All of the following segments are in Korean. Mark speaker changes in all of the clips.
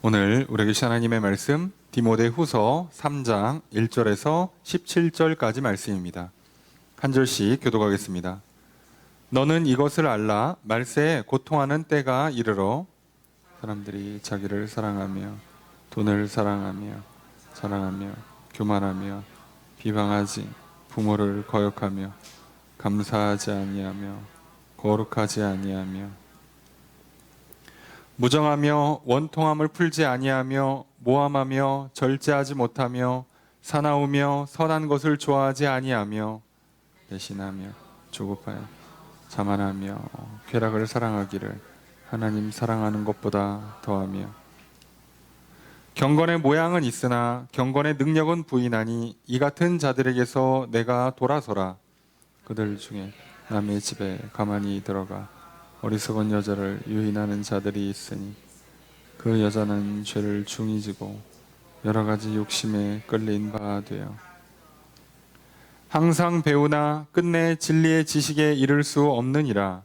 Speaker 1: 오늘 우리에게 주신 하나님의 말씀 디모데후서 3장 1절에서 17절까지 말씀입니다. 한 절씩 교독하겠습니다. 너는 이것을 알라. 말세에 고통하는 때가 이르러 사람들이 자기를 사랑하며 돈을 사랑하며 자랑하며 교만하며 비방하지 부모를 거역하며 감사하지 아니하며 거룩하지 아니하며 무정하며 원통함을 풀지 아니하며 모함하며 절제하지 못하며 사나우며 선한 것을 좋아하지 아니하며 배신하며 조급하여 자만하며 쾌락을 사랑하기를 하나님 사랑하는 것보다 더하며 경건의 모양은 있으나 경건의 능력은 부인하니 이 같은 자들에게서 내가 돌아서라. 그들 중에 남의 집에 가만히 들어가 어리석은 여자를 유인하는 자들이 있으니 그 여자는 죄를 중히 지고 여러 가지 욕심에 끌린 바 되어 항상 배우나 끝내 진리의 지식에 이를 수 없느니라.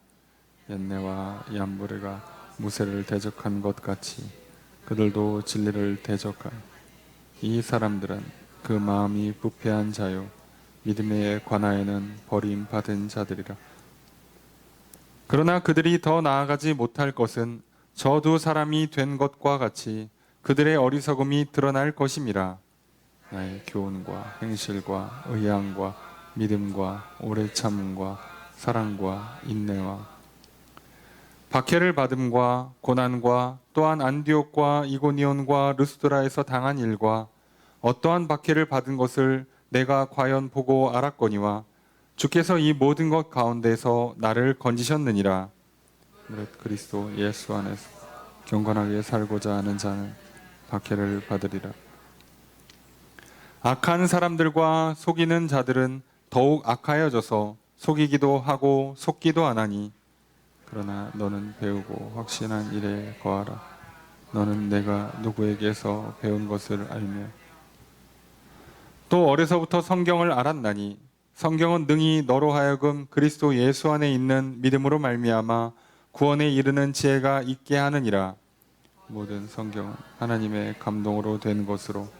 Speaker 1: 얀네와 얀부레가 무세를 대적한 것 같이 그들도 진리를 대적하여 이 사람들은 그 마음이 부패한 자요 믿음에 관하여는 버림받은 자들이라. 그러나 그들이 더 나아가지 못할 것은 저 두 사람이 된 것과 같이 그들의 어리석음이 드러날 것임이라. 나의 교훈과 행실과 의향과 믿음과 오래 참음과 사랑과 인내와 박해를 받음과 고난과 또한 안디옥과 이고니온과 르스드라에서 당한 일과 어떠한 박해를 받은 것을 내가 과연 보고 알았거니와 주께서 이 모든 것 가운데서 나를 건지셨느니라. 무릇 그리스도 예수 안에서 경건하게 살고자 하는 자는 박해를 받으리라. 악한 사람들과 속이는 자들은 더욱 악하여져서 속이기도 하고 속기도 하나니 그러나 너는 배우고 확신한 일에 거하라. 너는 내가 누구에게서 배운 것을 알며 또 어려서부터 성경을 알았나니 성경은 능히 너로 하여금 그리스도 예수 안에 있는 믿음으로 말미암아 구원에 이르는 지혜가 있게 하느니라. 모든 성경은 하나님의 감동으로 된 것으로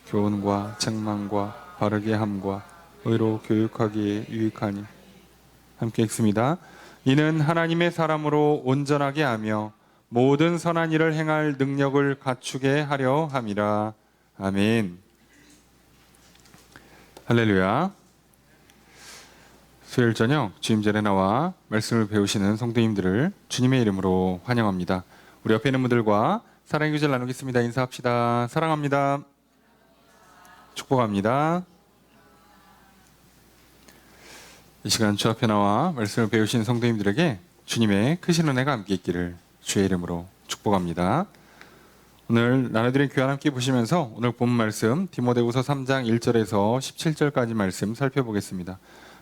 Speaker 1: 교훈과 책망과 바르게 함과 의로 교육하기에 유익하니. 함께 읽습니다. 이는 하나님의 사람으로 온전하게 하며 모든 선한 일을 행할 능력을 갖추게 하려 함이라. 아멘. 할렐루야. 수요일 저녁 주임절에 나와 말씀을 배우시는 성도님들을 주님의 이름으로 환영합니다. 우리 옆에 있는 분들과 사랑의 교제를 나누겠습니다. 인사합시다. 사랑합니다. 축복합니다. 이 시간 주 앞에 나와 말씀을 배우신 성도님들에게 주님의 크신 은혜가 함께 있기를 주의 이름으로 축복합니다. 오늘 나눠드린 교환 함께 보시면서 오늘 본 말씀 디모데후서 3장 1절에서 17절까지 말씀 살펴보겠습니다.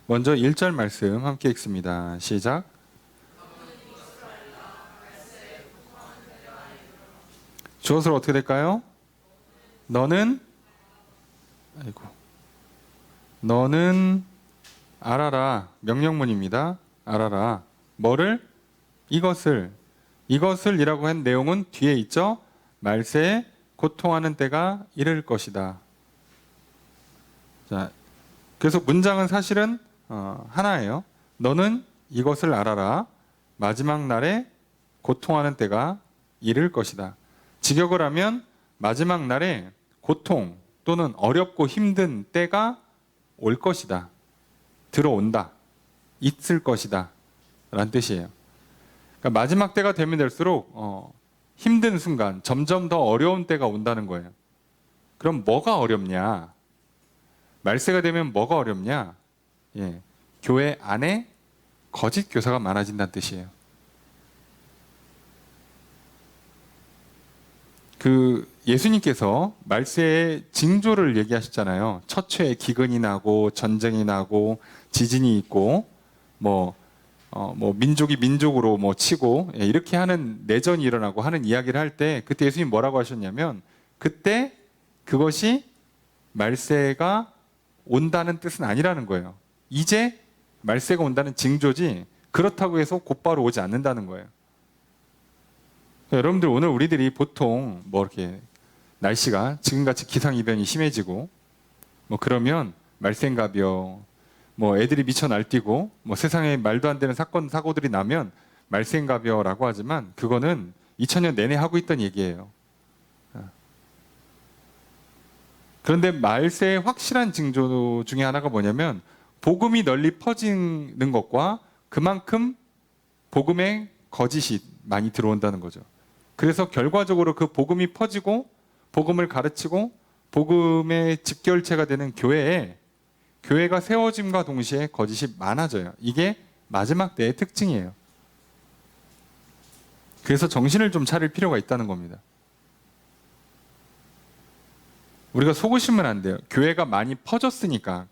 Speaker 1: 먼저 1절 말씀 함께 읽습니다. 시작. 주어서 어떻게 될까요? 너는 알아라. 명령문입니다. 알아라. 뭐를? 이것을이라고 한 내용은 뒤에 있죠. 말세에 고통하는 때가 이를 것이다. 자, 그래서 문장은 사실은 하나예요. 너는 이것을 알아라. 마지막 날에 고통하는 때가 이를 것이다. 직역을 하면 마지막 날에 고통 또는 어렵고 힘든 때가 올 것이다. 들어온다. 있을 것이다. 라는 뜻이에요. 그러니까 마지막 때가 되면 될수록 힘든 순간, 점점 더 어려운 때가 온다는 거예요. 그럼 뭐가 어렵냐? 말세가 되면 뭐가 어렵냐? 교회 안에 거짓 교사가 많아진다는 뜻이에요. 예수님께서 말세의 징조를 얘기하셨잖아요. 첫째에 기근이 나고 전쟁이 나고 지진이 있고 민족이 민족으로 치고 이렇게 하는 내전이 일어나고 하는 이야기를 할 때 그때 예수님 뭐라고 하셨냐면 그때 그것이 말세가 온다는 뜻은 아니라는 거예요. 이제 말세가 온다는 징조지 그렇다고 해서 곧바로 오지 않는다는 거예요. 여러분들 오늘 우리들이 보통 뭐 이렇게 날씨가 지금같이 기상이변이 심해지고 뭐 그러면 말썽가벼 뭐 애들이 미쳐 날뛰고 뭐 세상에 말도 안 되는 사건 사고들이 나면 말썽가벼라고 하지만 그거는 2000년 내내 하고 있던 얘기예요. 그런데 말세의 확실한 징조 중에 하나가 뭐냐면 복음이 널리 퍼지는 것과 그만큼 복음의 거짓이 많이 들어온다는 거죠. 그래서 결과적으로 그 복음이 퍼지고 복음을 가르치고 복음의 집결체가 되는 교회가 세워짐과 동시에 거짓이 많아져요. 이게 마지막 때의 특징이에요. 그래서 정신을 좀 차릴 필요가 있다는 겁니다. 우리가 속으시면 안 돼요. 교회가 많이 퍼졌으니까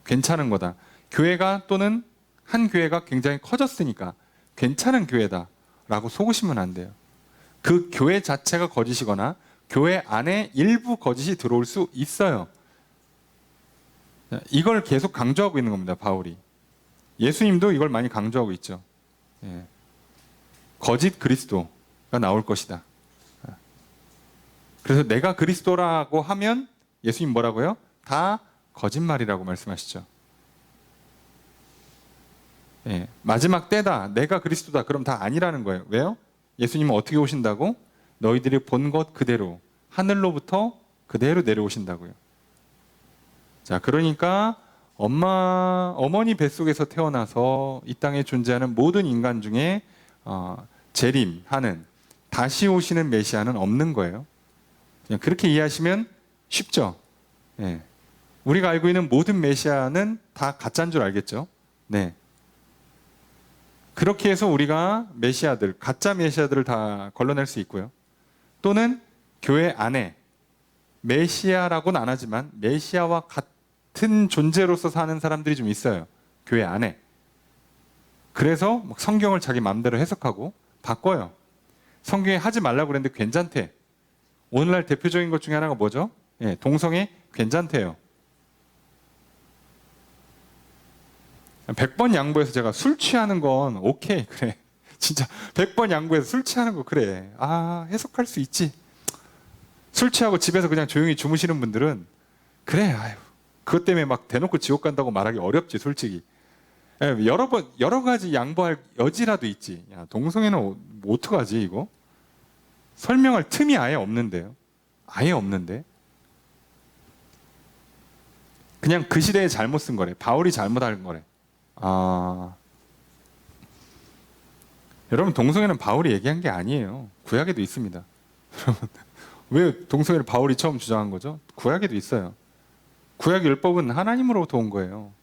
Speaker 1: 괜찮은 거다. 교회가 또는 한 교회가 굉장히 커졌으니까 괜찮은 교회다라고 속으시면 안 돼요. 그 교회 자체가 거짓이거나 교회 안에 일부 거짓이 들어올 수 있어요. 이걸 계속 강조하고 있는 겁니다. 바울이. 예수님도 이걸 많이 강조하고 있죠. 거짓 그리스도가 나올 것이다. 그래서 내가 그리스도라고 하면 예수님 뭐라고요? 다 거짓말이라고 말씀하시죠. 마지막 때다. 내가 그리스도다. 그럼 다 아니라는 거예요. 왜요? 예수님은 어떻게 오신다고? 너희들이 본 것 그대로 하늘로부터 그대로 내려오신다고요. 자, 그러니까 어머니 뱃속에서 태어나서 이 땅에 존재하는 모든 인간 중에 재림하는 다시 오시는 메시아는 없는 거예요. 그냥 그렇게 이해하시면 쉽죠. 우리가 알고 있는 모든 메시아는 다 가짜인 줄 알겠죠. 네. 그렇게 해서 우리가 메시아들, 가짜 메시아들을 다 걸러낼 수 있고요. 또는 교회 안에 메시아라고는 안 하지만 메시아와 같은 존재로서 사는 사람들이 좀 있어요. 교회 안에. 그래서 성경을 자기 마음대로 해석하고 바꿔요. 성경에 하지 말라고 그랬는데 괜찮대. 오늘날 대표적인 것 중에 하나가 뭐죠? 동성애 괜찮대요. 100번 양보해서 제가 술 취하는 건 오케이 그래. 진짜 100번 양보해서 술 취하는 거 그래. 해석할 수 있지. 술 취하고 집에서 그냥 조용히 주무시는 분들은 그래. 그것 때문에 막 대놓고 지옥 간다고 말하기 어렵지 솔직히. 여러 가지 양보할 여지라도 있지. 야, 동성애는 뭐 어떡하지 이거? 설명할 틈이 아예 없는데요. 아예 없는데. 그냥 그 시대에 잘못 쓴 거래. 바울이 잘못한 거래. 여러분 동성애는 바울이 얘기한 게 아니에요. 구약에도 있습니다. 왜 동성애를 바울이 처음 주장한 거죠? 구약에도 있어요. 구약 율법은 하나님으로부터 온 거예요.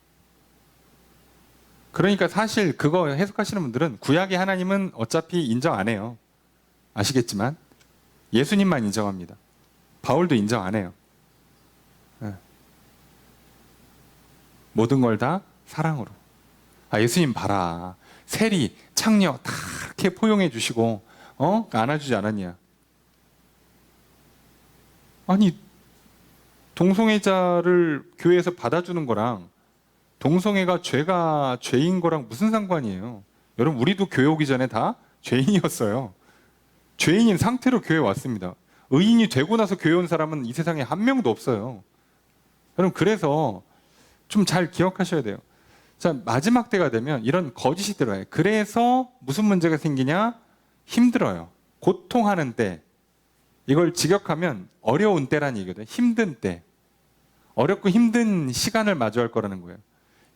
Speaker 1: 그러니까 사실 그거 해석하시는 분들은 구약의 하나님은 어차피 인정 안 해요. 아시겠지만 예수님만 인정합니다. 바울도 인정 안 해요. 모든 걸 다 사랑으로. 예수님 봐라. 세리, 창녀 다 이렇게 포용해 주시고 안아주지 않았냐. 아니 동성애자를 교회에서 받아주는 거랑 동성애가 죄인 거랑 무슨 상관이에요. 여러분 우리도 교회 오기 전에 다 죄인이었어요. 죄인인 상태로 교회 왔습니다. 의인이 되고 나서 교회 온 사람은 이 세상에 한 명도 없어요. 여러분 그래서 좀 잘 기억하셔야 돼요. 자, 마지막 때가 되면 이런 거짓이 들어와요. 그래서 무슨 문제가 생기냐? 힘들어요. 고통하는 때. 이걸 직역하면 어려운 때라는 얘기거든요. 힘든 때. 어렵고 힘든 시간을 마주할 거라는 거예요.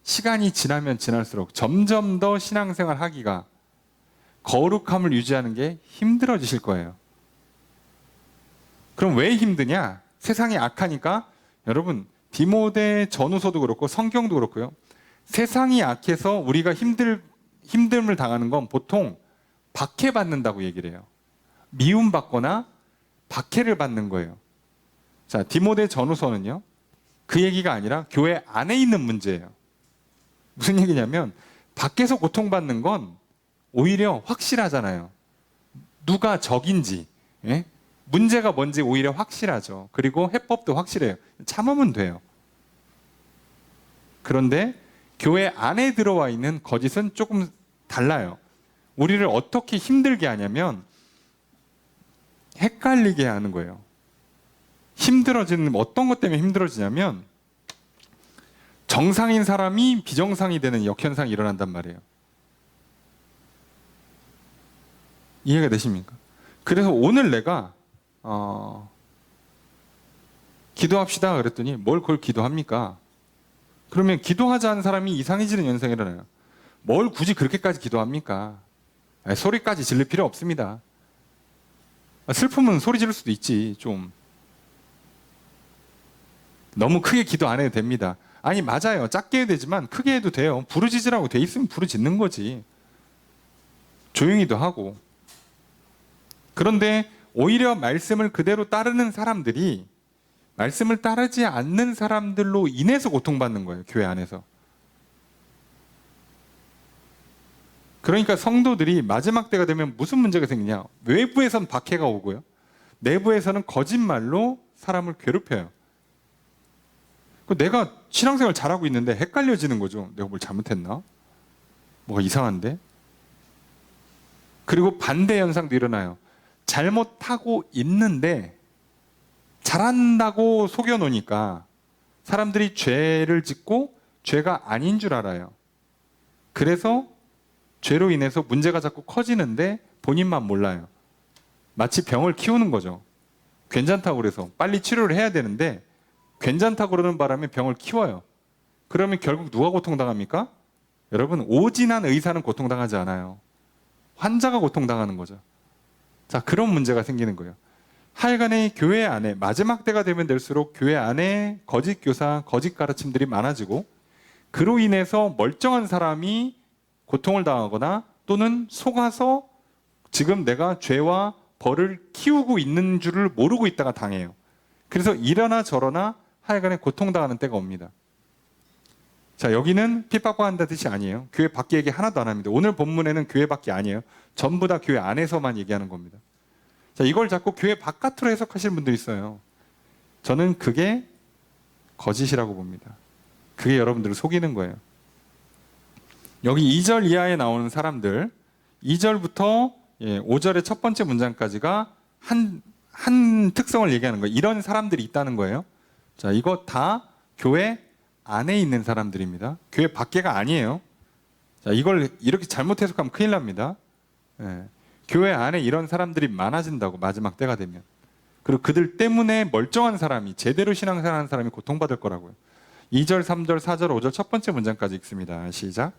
Speaker 1: 시간이 지나면 지날수록 점점 더 신앙생활 하기가 거룩함을 유지하는 게 힘들어지실 거예요. 그럼 왜 힘드냐? 세상이 악하니까 여러분 디모데 전후서도 그렇고 성경도 그렇고요. 세상이 악해서 우리가 힘듦을 당하는 건 보통 박해받는다고 얘기를 해요. 미움받거나 박해를 받는 거예요. 자, 디모데 전후서는요. 그 얘기가 아니라 교회 안에 있는 문제예요. 무슨 얘기냐면 밖에서 고통받는 건 오히려 확실하잖아요. 누가 적인지, 문제가 뭔지 오히려 확실하죠. 그리고 해법도 확실해요. 참으면 돼요. 그런데 교회 안에 들어와 있는 거짓은 조금 달라요. 우리를 어떻게 힘들게 하냐면 헷갈리게 하는 거예요. 힘들어지는, 어떤 것 때문에 힘들어지냐면 정상인 사람이 비정상이 되는 역현상이 일어난단 말이에요. 이해가 되십니까? 그래서 오늘 내가 기도합시다 그랬더니 뭘 그걸 기도합니까? 그러면 기도하지 않은 사람이 이상해지는 현상이 일어나요. 뭘 굳이 그렇게까지 기도합니까? 소리까지 지를 필요 없습니다. 슬픔은 소리 지를 수도 있지. 좀 너무 크게 기도 안 해도 됩니다. 아니 맞아요. 작게 해도 되지만 크게 해도 돼요. 부르짖으라고 돼 있으면 부르짖는 거지. 조용히도 하고. 그런데 오히려 말씀을 그대로 따르는 사람들이 말씀을 따르지 않는 사람들로 인해서 고통받는 거예요. 교회 안에서. 그러니까 성도들이 마지막 때가 되면 무슨 문제가 생기냐. 외부에선 박해가 오고요. 내부에서는 거짓말로 사람을 괴롭혀요. 내가 신앙생활 잘하고 있는데 헷갈려지는 거죠. 내가 뭘 잘못했나? 뭐가 이상한데? 그리고 반대 현상도 일어나요. 잘못하고 있는데 잘한다고 속여놓으니까 사람들이 죄를 짓고 죄가 아닌 줄 알아요. 그래서 죄로 인해서 문제가 자꾸 커지는데 본인만 몰라요. 마치 병을 키우는 거죠. 괜찮다고 그래서 빨리 치료를 해야 되는데 괜찮다고 그러는 바람에 병을 키워요. 그러면 결국 누가 고통당합니까? 여러분, 오진한 의사는 고통당하지 않아요. 환자가 고통당하는 거죠. 자, 그런 문제가 생기는 거예요. 하여간에 교회 안에 마지막 때가 되면 될수록 교회 안에 거짓 교사, 거짓 가르침들이 많아지고 그로 인해서 멀쩡한 사람이 고통을 당하거나 또는 속아서 지금 내가 죄와 벌을 키우고 있는 줄을 모르고 있다가 당해요. 그래서 이러나 저러나 하여간에 고통당하는 때가 옵니다. 자, 여기는 핍박과 한다 뜻이 아니에요. 교회 밖에 얘기 하나도 안 합니다. 오늘 본문에는 교회 밖이 아니에요. 전부 다 교회 안에서만 얘기하는 겁니다. 자, 이걸 자꾸 교회 바깥으로 해석하시는 분들이 있어요. 저는 그게 거짓이라고 봅니다. 그게 여러분들을 속이는 거예요. 여기 2절 이하에 나오는 사람들, 2절부터 5절의 첫 번째 문장까지가 한 특성을 얘기하는 거예요. 이런 사람들이 있다는 거예요. 자, 이거 다 교회 안에 있는 사람들입니다. 교회 밖에가 아니에요. 자, 이걸 이렇게 잘못 해석하면 큰일 납니다. 교회 안에 이런 사람들이 많아진다고 마지막 때가 되면. 그리고 그들 때문에 멀쩡한 사람이 제대로 신앙생활하는 사람이 고통받을 거라고요. 2절, 3절, 4절, 5절 첫 번째 문장까지 읽습니다. 시작.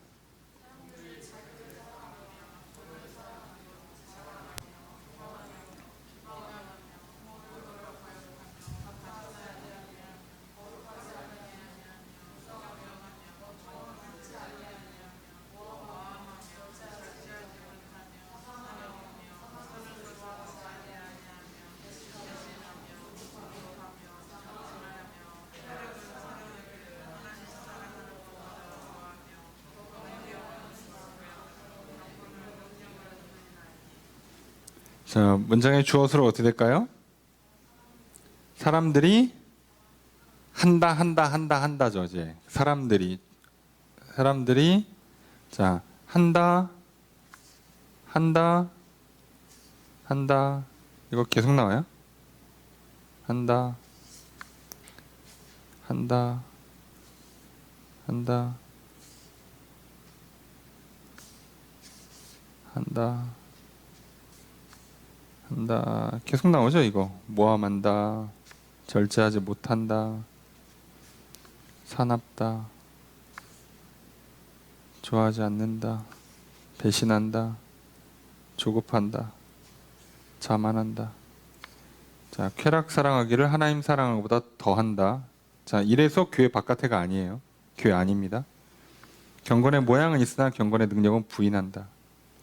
Speaker 1: 자, 문장의 주어수로 어떻게 될까요? 사람들이 한다죠, 이제. 사람들이 자, 한다. 이거 계속 나와요? 한다. 계속 나오죠, 이거. 모함한다, 절제하지 못한다, 사납다, 좋아하지 않는다, 배신한다, 조급한다, 자만한다. 자, 쾌락 사랑하기를 하나님 사랑하는 것보다 더한다. 자, 이래서 교회 바깥에가 아니에요. 교회 아닙니다. 경건의 모양은 있으나 경건의 능력은 부인한다.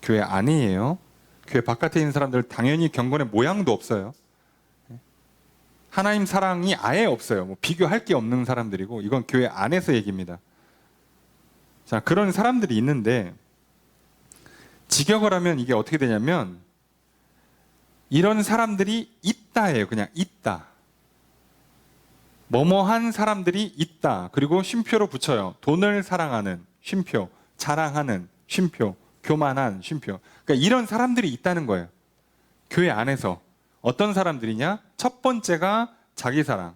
Speaker 1: 교회 안이에요. 교회 바깥에 있는 사람들 당연히 경건의 모양도 없어요. 하나님 사랑이 아예 없어요. 뭐 비교할 게 없는 사람들이고 이건 교회 안에서 얘기입니다. 자, 그런 사람들이 있는데 직역을 하면 이게 어떻게 되냐면 이런 사람들이 있다예요. 그냥 있다. 뭐뭐한 사람들이 있다. 그리고 쉼표로 붙여요. 돈을 사랑하는 쉼표, 자랑하는 쉼표, 교만한 쉼표. 그러니까 이런 사람들이 있다는 거예요. 교회 안에서. 어떤 사람들이냐? 첫 번째가 자기 사랑,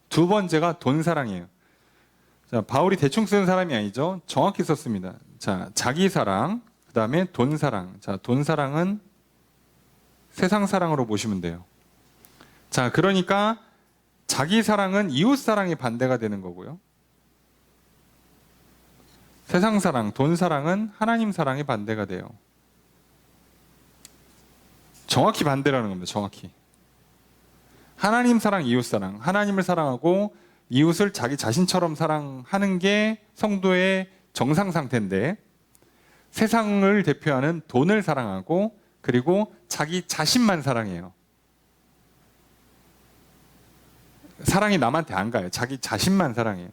Speaker 1: 두 번째가 돈 사랑이에요. 자, 바울이 대충 쓰는 사람이 아니죠. 정확히 썼습니다. 자, 자기 사랑, 그 다음에 돈 사랑. 자, 돈 사랑은 세상 사랑으로 보시면 돼요. 자, 그러니까 자기 사랑은 이웃 사랑이 반대가 되는 거고요. 세상 사랑, 돈 사랑은 하나님 사랑이 반대가 돼요. 정확히 반대라는 겁니다. 정확히. 하나님 사랑, 이웃 사랑. 하나님을 사랑하고 이웃을 자기 자신처럼 사랑하는 게 성도의 정상 상태인데, 세상을 대표하는 돈을 사랑하고 그리고 자기 자신만 사랑해요. 사랑이 남한테 안 가요. 자기 자신만 사랑해요.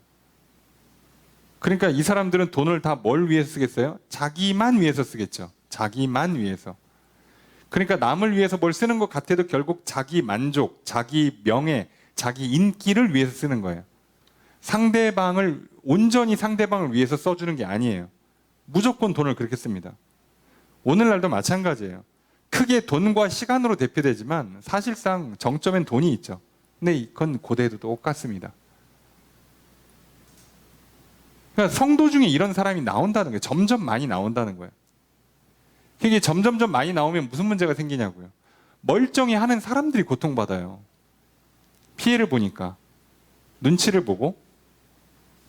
Speaker 1: 그러니까 이 사람들은 돈을 다 뭘 위해서 쓰겠어요? 자기만 위해서 쓰겠죠. 자기만 위해서. 그러니까 남을 위해서 뭘 쓰는 것 같아도 결국 자기 만족, 자기 명예, 자기 인기를 위해서 쓰는 거예요. 상대방을, 온전히 상대방을 위해서 써주는 게 아니에요. 무조건 돈을 그렇게 씁니다. 오늘날도 마찬가지예요. 크게 돈과 시간으로 대표되지만 사실상 정점엔 돈이 있죠. 근데 이건 고대에도 똑같습니다. 그러니까 성도 중에 이런 사람이 나온다는 거예요. 점점 많이 나온다는 거예요. 이게 점점점 많이 나오면 무슨 문제가 생기냐고요. 멀쩡히 하는 사람들이 고통받아요. 피해를 보니까. 눈치를 보고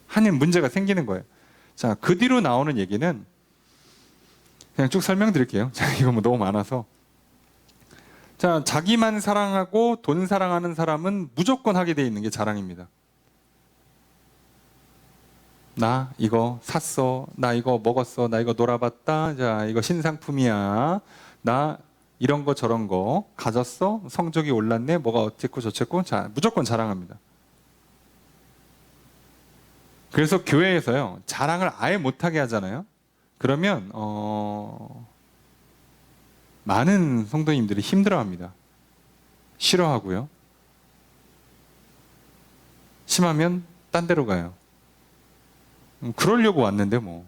Speaker 1: 하는 문제가 생기는 거예요. 자, 그 뒤로 나오는 얘기는 그냥 쭉 설명드릴게요. 자, 이거 뭐 너무 많아서. 자, 자기만 사랑하고 돈 사랑하는 사람은 무조건 하게 돼 있는 게 자랑입니다. 나 이거 샀어. 나 이거 먹었어. 나 이거 놀아봤다. 자, 이거 신상품이야. 나 이런 거 저런 거 가졌어. 성적이 올랐네. 뭐가 어쨌고 저쨌고. 자, 무조건 자랑합니다. 그래서 교회에서요, 자랑을 아예 못하게 하잖아요. 그러면 많은 성도님들이 힘들어합니다. 싫어하고요. 심하면 딴 데로 가요. 그러려고 왔는데 뭐.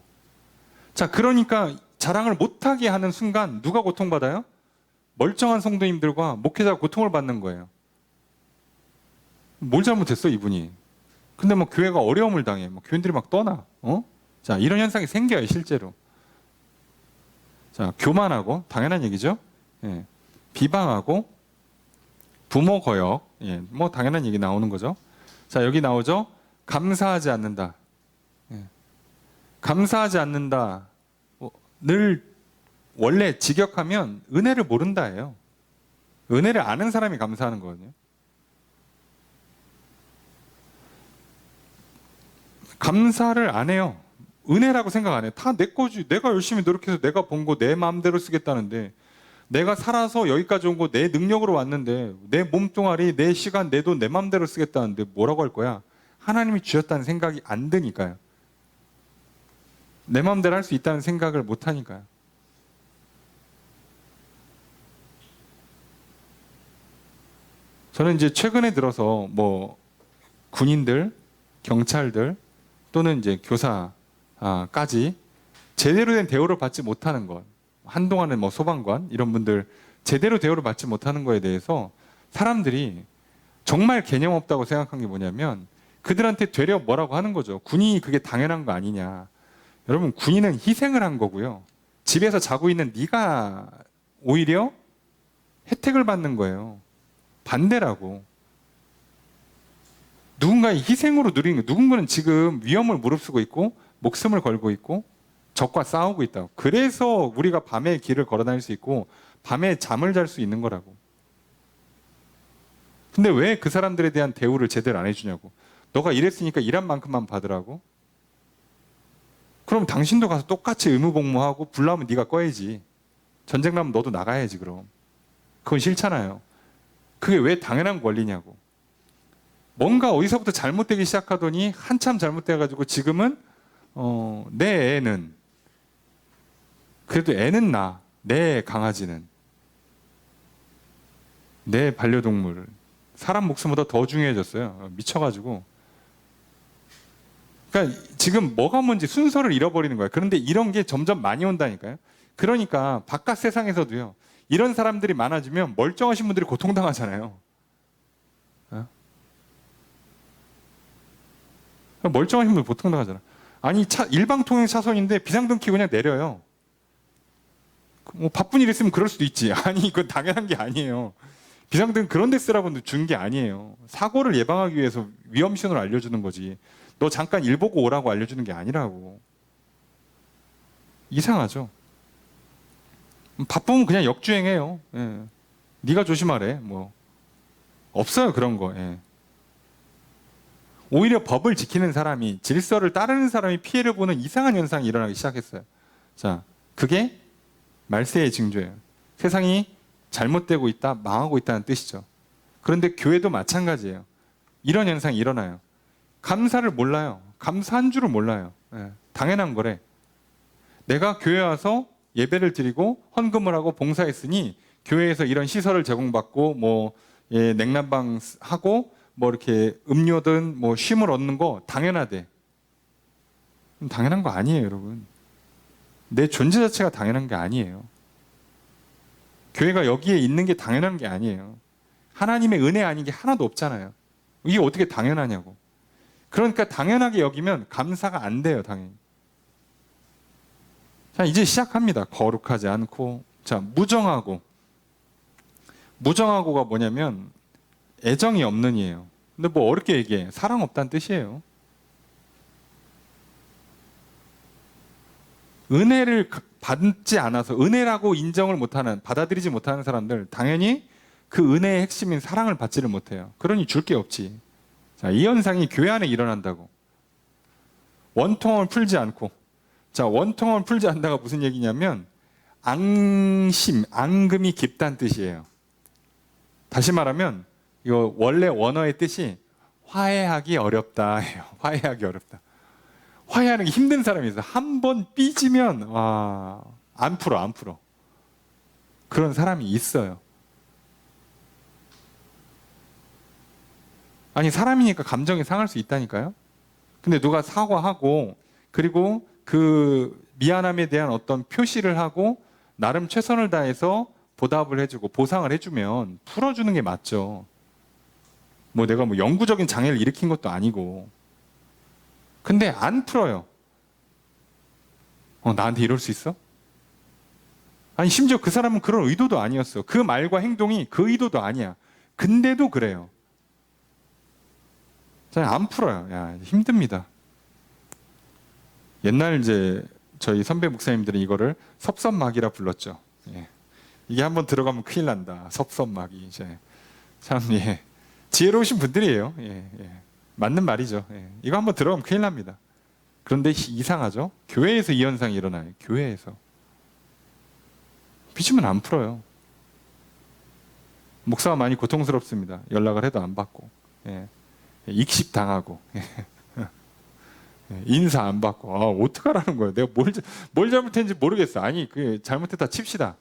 Speaker 1: 자, 그러니까 자랑을 못하게 하는 순간 누가 고통받아요? 멀쩡한 성도님들과 목회자가 고통을 받는 거예요. 뭘 잘못했어 이분이? 근데 뭐 교회가 어려움을 당해. 뭐 교인들이 막 떠나. 자, 이런 현상이 생겨요 실제로. 자, 교만하고 당연한 얘기죠. 예. 비방하고 부모 거역. 예. 뭐 당연한 얘기 나오는 거죠. 자, 여기 나오죠. 감사하지 않는다. 감사하지 않는다. 늘 원래 직역하면 은혜를 모른다예요. 은혜를 아는 사람이 감사하는 거거든요. 감사를 안 해요. 은혜라고 생각 안 해요. 다 내 거지. 내가 열심히 노력해서 내가 번 거 내 마음대로 쓰겠다는데, 내가 살아서 여기까지 온 거 내 능력으로 왔는데, 내 몸뚱아리, 내 시간, 내 돈 내 마음대로 쓰겠다는데 뭐라고 할 거야? 하나님이 주셨다는 생각이 안 드니까요. 내 마음대로 할 수 있다는 생각을 못 하니까요. 저는 이제 최근에 들어서 뭐 군인들, 경찰들 또는 이제 교사까지 제대로 된 대우를 받지 못하는 것, 한동안은 뭐 소방관 이런 분들 제대로 대우를 받지 못하는 거에 대해서 사람들이 정말 개념 없다고 생각한 게 뭐냐면, 그들한테 되려 뭐라고 하는 거죠. 군인이 그게 당연한 거 아니냐. 여러분, 군인은 희생을 한 거고요. 집에서 자고 있는 네가 오히려 혜택을 받는 거예요. 반대라고. 누군가의 희생으로 누리는 거. 누군가는 지금 위험을 무릅쓰고 있고 목숨을 걸고 있고 적과 싸우고 있다고. 그래서 우리가 밤에 길을 걸어 다닐 수 있고 밤에 잠을 잘 수 있는 거라고. 근데 왜 그 사람들에 대한 대우를 제대로 안 해주냐고. 너가 일했으니까 일한 만큼만 받으라고. 그럼 당신도 가서 똑같이 의무복무하고 불 나면 네가 꺼야지. 전쟁 나면 너도 나가야지. 그럼 그건 싫잖아요. 그게 왜 당연한 권리냐고. 뭔가 어디서부터 잘못되기 시작하더니 한참 잘못돼가지고 지금은 내 애는, 그래도 애는 나, 내 강아지는, 내 반려동물은 사람 목숨보다 더 중요해졌어요. 미쳐가지고. 그러니까 지금 뭐가 뭔지 순서를 잃어버리는 거예요. 그런데 이런 게 점점 많이 온다니까요. 그러니까 바깥 세상에서도요, 이런 사람들이 많아지면 멀쩡하신 분들이 고통당하잖아요. 어? 멀쩡하신 분들 고통당하잖아. 아니 일방통행 차선인데 비상등 켜고 그냥 내려요. 뭐 바쁜 일 있으면 그럴 수도 있지. 아니 그건 당연한 게 아니에요. 비상등 그런 데 쓰라고 준 게 아니에요. 사고를 예방하기 위해서 위험 신호를 알려주는 거지. 너 잠깐 일 보고 오라고 알려주는 게 아니라고. 이상하죠. 바쁘면 그냥 역주행해요. 예. 네가 조심하래. 뭐 없어요 그런 거. 예. 오히려 법을 지키는 사람이 질서를 따르는 사람이 피해를 보는 이상한 현상이 일어나기 시작했어요. 자, 그게 말세의 징조예요. 세상이 잘못되고 있다, 망하고 있다는 뜻이죠. 그런데 교회도 마찬가지예요. 이런 현상이 일어나요. 감사를 몰라요. 감사한 줄을 몰라요. 예. 당연한 거래. 내가 교회 와서 예배를 드리고 헌금을 하고 봉사했으니 교회에서 이런 시설을 제공받고 뭐 냉난방 하고 뭐 이렇게 음료든 뭐 쉼을 얻는 거 당연하대. 당연한 거 아니에요, 여러분. 내 존재 자체가 당연한 게 아니에요. 교회가 여기에 있는 게 당연한 게 아니에요. 하나님의 은혜 아닌 게 하나도 없잖아요. 이게 어떻게 당연하냐고. 그러니까 당연하게 여기면 감사가 안 돼요, 당연히. 자, 이제 시작합니다. 거룩하지 않고. 자, 무정하고. 무정하고가 뭐냐면 애정이 없는 이에요. 근데 뭐 어렵게 얘기해. 사랑 없다는 뜻이에요. 은혜를 받지 않아서 은혜라고 인정을 못하는, 받아들이지 못하는 사람들 당연히 그 은혜의 핵심인 사랑을 받지를 못해요. 그러니 줄 게 없지. 자, 이 현상이 교회 안에 일어난다고. 원통함을 풀지 않고. 자, 원통함을 풀지 않다가 무슨 얘기냐면 앙심, 앙금이 깊다는 뜻이에요. 다시 말하면 이거 원래 원어의 뜻이 화해하기 어렵다예요. 화해하기 어렵다. 화해하는 게 힘든 사람이 있어요. 한 번 삐지면 와, 안 풀어. 그런 사람이 있어요. 아니 사람이니까 감정이 상할 수 있다니까요. 근데 누가 사과하고 그리고 그 미안함에 대한 어떤 표시를 하고 나름 최선을 다해서 보답을 해주고 보상을 해주면 풀어주는 게 맞죠. 뭐 내가 뭐 영구적인 장애를 일으킨 것도 아니고. 근데 안 풀어요. 나한테 이럴 수 있어? 아니 심지어 그 사람은 그런 의도도 아니었어. 그 말과 행동이 그 의도도 아니야. 근데도 그래요. 잘 안 풀어요. 야, 힘듭니다. 옛날 이제 저희 선배 목사님들은 이거를 섭섭막이라 불렀죠. 예. 이게 한번 들어가면 큰일 난다. 섭섭막이 이제 참 예. 지혜로우신 분들이에요. 예, 예. 맞는 말이죠. 예. 이거 한번 들어가면 큰일 납니다. 그런데 이상하죠? 교회에서 이 현상이 일어나요. 교회에서. 삐지면 안 풀어요. 목사가 많이 고통스럽습니다. 연락을 해도 안 받고. 예. 익십당하고. 인사 안 받고. 어떡하라는 거예요? 내가 뭘 잘못했는지 모르겠어. 아니, 그 잘못했다 칩시다.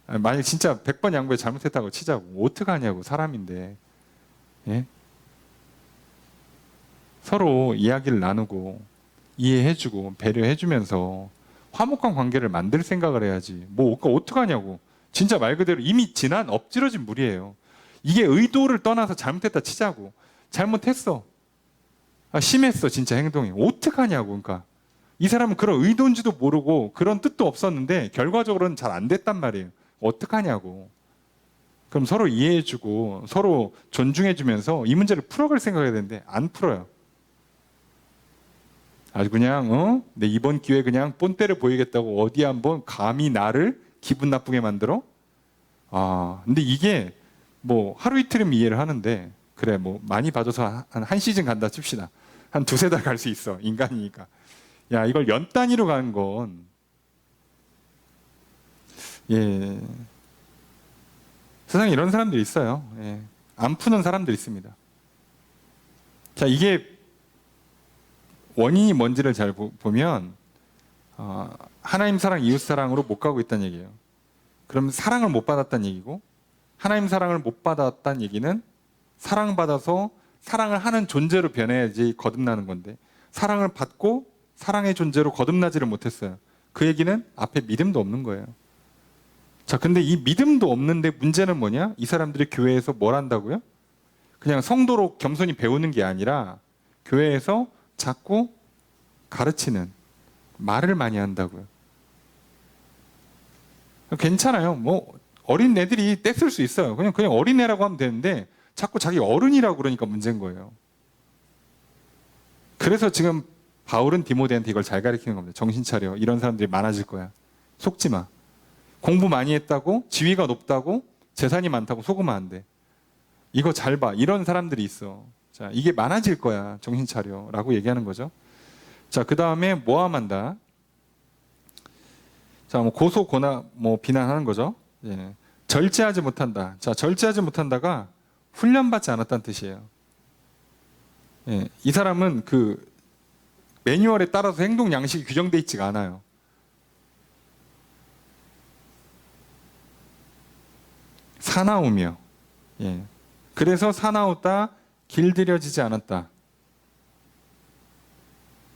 Speaker 1: 만약 진짜 100번 양보해 잘못했다고 치자고. 어떡하냐고, 사람인데. 예? 서로 이야기를 나누고 이해해주고 배려해주면서 화목한 관계를 만들 생각을 해야지. 뭐 어떡하냐고. 진짜 말 그대로 이미 지난 엎질러진 물이에요. 이게 의도를 떠나서 잘못했다 치자고. 잘못했어. 심했어 진짜 행동이. 어떡하냐고. 그러니까 이 사람은 그런 의도인지도 모르고 그런 뜻도 없었는데 결과적으로는 잘 안 됐단 말이에요. 어떡하냐고. 그럼 서로 이해해주고 서로 존중해주면서 이 문제를 풀어갈 생각해야 되는데 안 풀어요. 아주 그냥 내 이번 기회에 그냥 본때를 보이겠다고 어디 한번 감히 나를 기분 나쁘게 만들어? 근데 이게 뭐 하루 이틀이면 이해를 하는데 그래 뭐 많이 봐줘서 한 시즌 간다 칩시다. 한 두세 달 갈 수 있어. 인간이니까. 야 이걸 연 단위로 가는 건 예. 세상에 이런 사람들이 있어요. 예. 안 푸는 사람들이 있습니다. 자 이게 원인이 뭔지를 잘 보면 하나님 사랑, 이웃 사랑으로 못 가고 있다는 얘기예요. 그럼 사랑을 못 받았다는 얘기고 하나님 사랑을 못 받았다는 얘기는 사랑받아서 사랑을 하는 존재로 변해야지 거듭나는 건데 사랑을 받고 사랑의 존재로 거듭나지를 못했어요. 그 얘기는 앞에 믿음도 없는 거예요. 자, 근데 이 믿음도 없는데 문제는 뭐냐? 이 사람들이 교회에서 뭘 한다고요? 그냥 성도로 겸손히 배우는 게 아니라 교회에서 자꾸 가르치는, 말을 많이 한다고요. 괜찮아요. 뭐 어린 애들이 떼쓸 수 있어요. 그냥 어린애라고 하면 되는데 자꾸 자기 어른이라고 그러니까 문제인 거예요. 그래서 지금 바울은 디모데한테 이걸 잘 가르치는 겁니다. 정신 차려. 이런 사람들이 많아질 거야. 속지 마. 공부 많이 했다고, 지위가 높다고, 재산이 많다고 속으면 안 돼. 이거 잘 봐. 이런 사람들이 있어. 자, 이게 많아질 거야. 정신 차려. 라고 얘기하는 거죠. 자, 그 다음에 모함한다. 자, 뭐 고소, 고나, 뭐 비난하는 거죠. 예. 절제하지 못한다. 자, 절제하지 못한다가 훈련받지 않았다는 뜻이에요. 예. 이 사람은 그 매뉴얼에 따라서 행동 양식이 규정되어 있지가 않아요. 사나우며, 예. 그래서 사나우다, 길들여지지 않았다.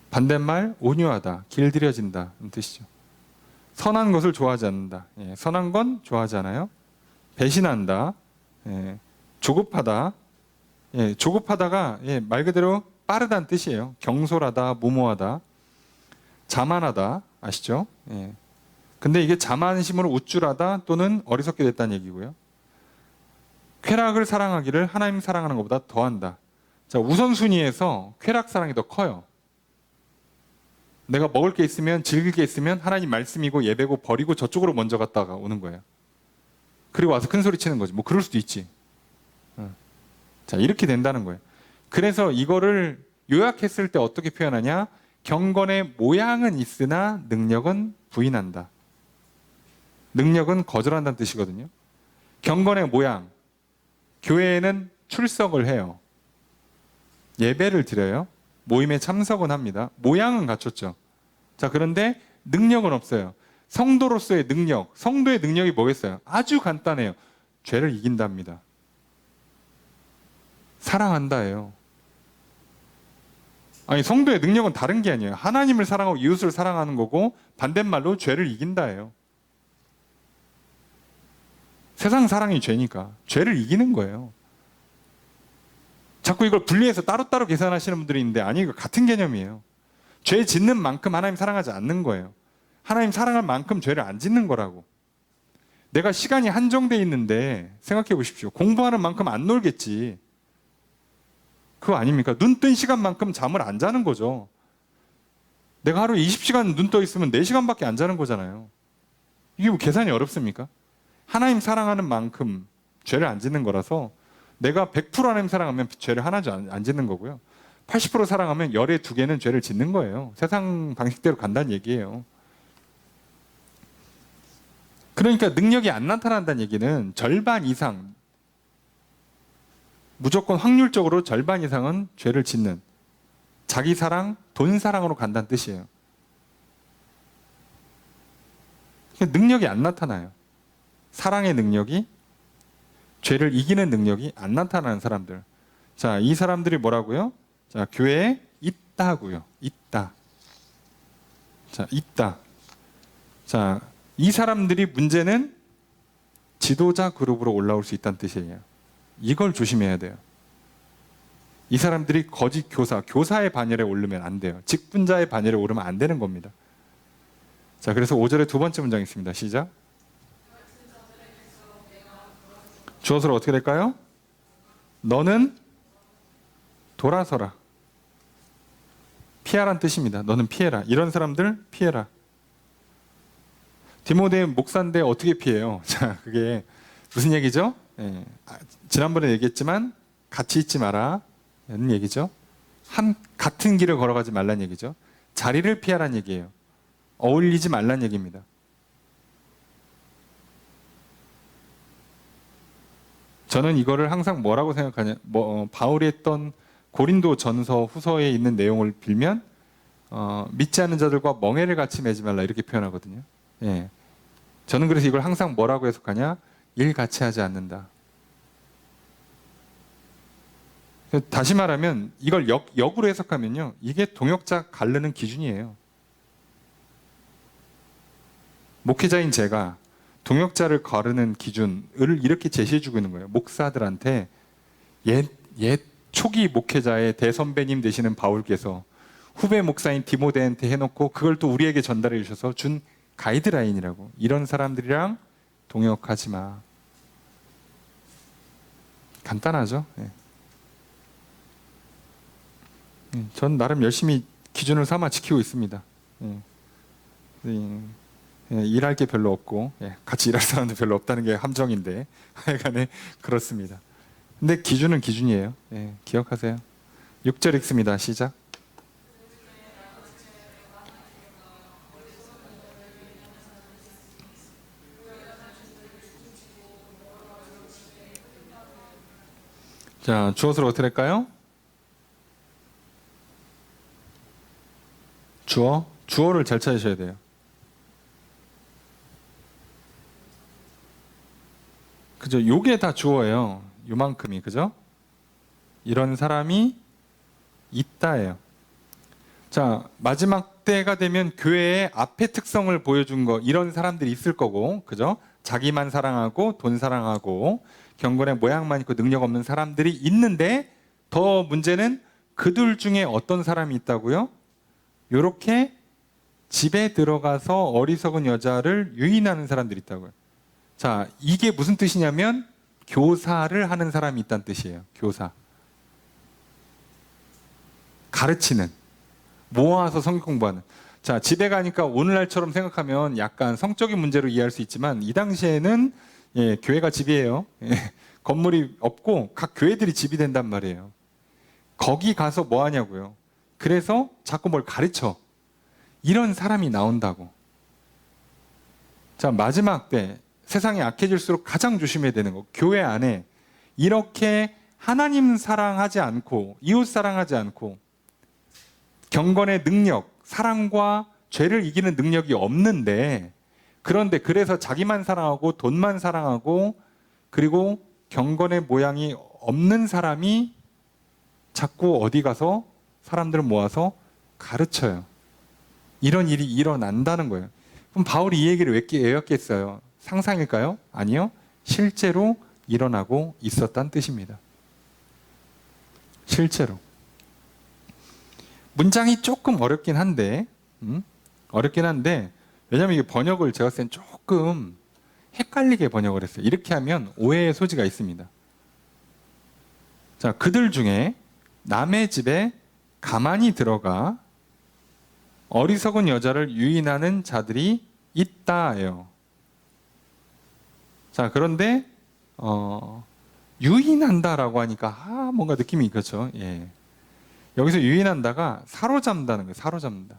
Speaker 1: 반대말 온유하다, 길들여진다 는 뜻이죠. 선한 것을 좋아하지 않는다. 예. 선한 건 좋아하지 않아요. 배신한다. 예. 조급하다. 예. 조급하다가 예. 말 그대로 빠르다는 뜻이에요. 경솔하다, 무모하다, 자만하다. 아시죠? 예. 근데 이게 자만심으로 우쭐하다 또는 어리석게 됐다는 얘기고요. 쾌락을 사랑하기를 하나님 사랑하는 것보다 더한다. 자, 우선순위에서 쾌락 사랑이 더 커요. 내가 먹을 게 있으면, 즐길 게 있으면 하나님 말씀이고 예배고 버리고 저쪽으로 먼저 갔다가 오는 거예요. 그리고 와서 큰 소리 치는 거지. 뭐 그럴 수도 있지. 자, 이렇게 된다는 거예요. 그래서 이거를 요약했을 때 어떻게 표현하냐? 경건의 모양은 있으나 능력은 부인한다. 능력은 거절한다는 뜻이거든요. 경건의 모양. 교회에는 출석을 해요. 예배를 드려요. 모임에 참석은 합니다. 모양은 갖췄죠. 자, 그런데 능력은 없어요. 성도로서의 능력, 성도의 능력이 뭐겠어요? 아주 간단해요. 죄를 이긴답니다. 사랑한다예요. 아니, 성도의 능력은 다른 게 아니에요. 하나님을 사랑하고 이웃을 사랑하는 거고 반대말로 죄를 이긴다예요. 세상 사랑이 죄니까 죄를 이기는 거예요. 자꾸 이걸 분리해서 따로따로 계산하시는 분들이 있는데 아니, 이거 같은 개념이에요. 죄 짓는 만큼 하나님 사랑하지 않는 거예요. 하나님 사랑할 만큼 죄를 안 짓는 거라고. 내가 시간이 한정돼 있는데 생각해 보십시오. 공부하는 만큼 안 놀겠지. 그거 아닙니까? 눈 뜬 시간만큼 잠을 안 자는 거죠. 내가 하루에 20시간 눈 떠 있으면 4시간밖에 안 자는 거잖아요. 이게 뭐 계산이 어렵습니까? 하나님 사랑하는 만큼 죄를 안 짓는 거라서 내가 100% 하나님 사랑하면 죄를 하나도 안 짓는 거고요. 80% 사랑하면 열에 2개는 죄를 짓는 거예요. 세상 방식대로 간다는 얘기예요. 그러니까 능력이 안 나타난다는 얘기는 절반 이상, 무조건 확률적으로 절반 이상은 죄를 짓는, 자기 사랑, 돈 사랑으로 간다는 뜻이에요. 능력이 안 나타나요. 사랑의 능력이, 죄를 이기는 능력이 안 나타나는 사람들. 자, 이 사람들이 뭐라고요? 자, 교회에 있다고요. 있다. 자, 있다. 자, 이 사람들이 문제는 지도자 그룹으로 올라올 수 있다는 뜻이에요. 이걸 조심해야 돼요. 이 사람들이 거짓 교사의 반열에 오르면 안 돼요. 직분자의 반열에 오르면 안 되는 겁니다. 자, 그래서 5절의 두 번째 문장 있습니다. 시작. 주어서로 어떻게 될까요? 너는 돌아서라. 피하란 뜻입니다. 너는 피해라. 이런 사람들 피해라. 디모데 목사인데 어떻게 피해요? 자, 그게 무슨 얘기죠? 예, 지난번에 얘기했지만 같이 있지 마라 라는 얘기죠. 같은 길을 걸어가지 말란 얘기죠. 자리를 피하란 얘기예요. 어울리지 말란 얘기입니다. 저는 이거를 항상 뭐라고 생각하냐, 바울이 했던 고린도 전서 후서에 있는 내용을 빌면 믿지 않는 자들과 멍에를 같이 매지 말라 이렇게 표현하거든요. 예. 저는 그래서 이걸 항상 뭐라고 해석하냐, 일 같이 하지 않는다. 다시 말하면 이걸 역으로 해석하면요, 이게 동역자 가르는 기준이에요. 목회자인 제가 동역자를 거르는 기준을 이렇게 제시해주고 있는 거예요. 목사들한테 옛 초기 목회자의 대선배님 되시는 바울께서 후배 목사인 디모데한테 해놓고 그걸 또 우리에게 전달해 주셔서 준 가이드라인이라고. 이런 사람들이랑 동역하지 마. 간단하죠? 예. 전 나름 열심히 기준을 삼아 지키고 있습니다. 일할 게 별로 없고 같이 일할 사람도 별로 없다는 게 함정인데 하여간에 그렇습니다. 근데 기준은 기준이에요. 기억하세요. 6절 읽습니다. 시작. 자, 주어를 어떻게 할까요? 주어를 잘 찾으셔야 돼요. 그죠? 요게 다 주어예요. 요만큼이, 그죠? 이런 사람이 있다예요. 자, 마지막 때가 되면 교회의 앞에 특성을 보여준 거, 이런 사람들이 있을 거고, 그죠? 자기만 사랑하고 돈 사랑하고 경건의 모양만 있고 능력 없는 사람들이 있는데, 더 문제는 그들 중에 어떤 사람이 있다고요? 요렇게 집에 들어가서 어리석은 여자를 유인하는 사람들이 있다고요. 자, 이게 무슨 뜻이냐면 교사를 하는 사람이 있다는 뜻이에요. 교사. 가르치는. 모아서 성경 공부하는. 자, 집에 가니까 오늘날처럼 생각하면 약간 성적인 문제로 이해할 수 있지만 이 당시에는 교회가 집이에요. 건물이 없고 각 교회들이 집이 된단 말이에요. 거기 가서 뭐 하냐고요. 그래서 자꾸 뭘 가르쳐. 이런 사람이 나온다고. 자, 마지막 때 세상이 악해질수록 가장 조심해야 되는 거. 교회 안에 이렇게 하나님 사랑하지 않고 이웃 사랑하지 않고 경건의 능력, 사랑과 죄를 이기는 능력이 없는데, 그런데 그래서 자기만 사랑하고 돈만 사랑하고 그리고 경건의 모양이 없는 사람이 자꾸 어디 가서 사람들을 모아서 가르쳐요. 이런 일이 일어난다는 거예요. 그럼 바울이 이 얘기를 왜 외웠겠어요? 상상일까요? 아니요. 실제로 일어나고 있었다는 뜻입니다. 실제로. 문장이 조금 어렵긴 한데 왜냐면 이게 번역을 제가 봤을 땐 조금 헷갈리게 번역을 했어요. 이렇게 하면 오해의 소지가 있습니다. 자, 그들 중에 남의 집에 가만히 들어가 어리석은 여자를 유인하는 자들이 있다예요. 자, 그런데 유인한다라고 하니까 뭔가 느낌이 그렇죠. 여기서 유인한다가 사로잡는다는 거예요. 사로잡는다.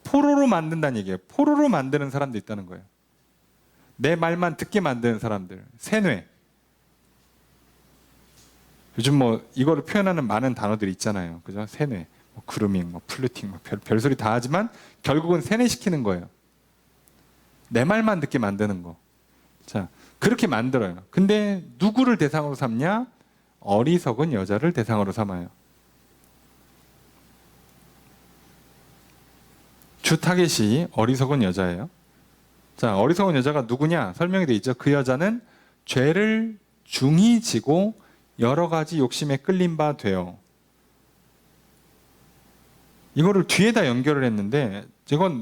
Speaker 1: 포로로 만든다는 얘기예요. 포로로 만드는 사람도 있다는 거예요. 내 말만 듣게 만드는 사람들. 세뇌. 요즘 뭐 이거를 표현하는 많은 단어들이 있잖아요. 그죠? 세뇌, 그루밍, 플루팅, 별소리 다 하지만 결국은 세뇌시키는 거예요. 내 말만 듣게 만드는 거. 자, 그렇게 만들어요. 근데 누구를 대상으로 삼냐? 어리석은 여자를 대상으로 삼아요. 주 타겟이 어리석은 여자예요. 자, 어리석은 여자가 누구냐? 설명이 되어 있죠. 그 여자는 죄를 중히 지고 여러 가지 욕심에 끌린 바 돼요. 이거를 뒤에다 연결을 했는데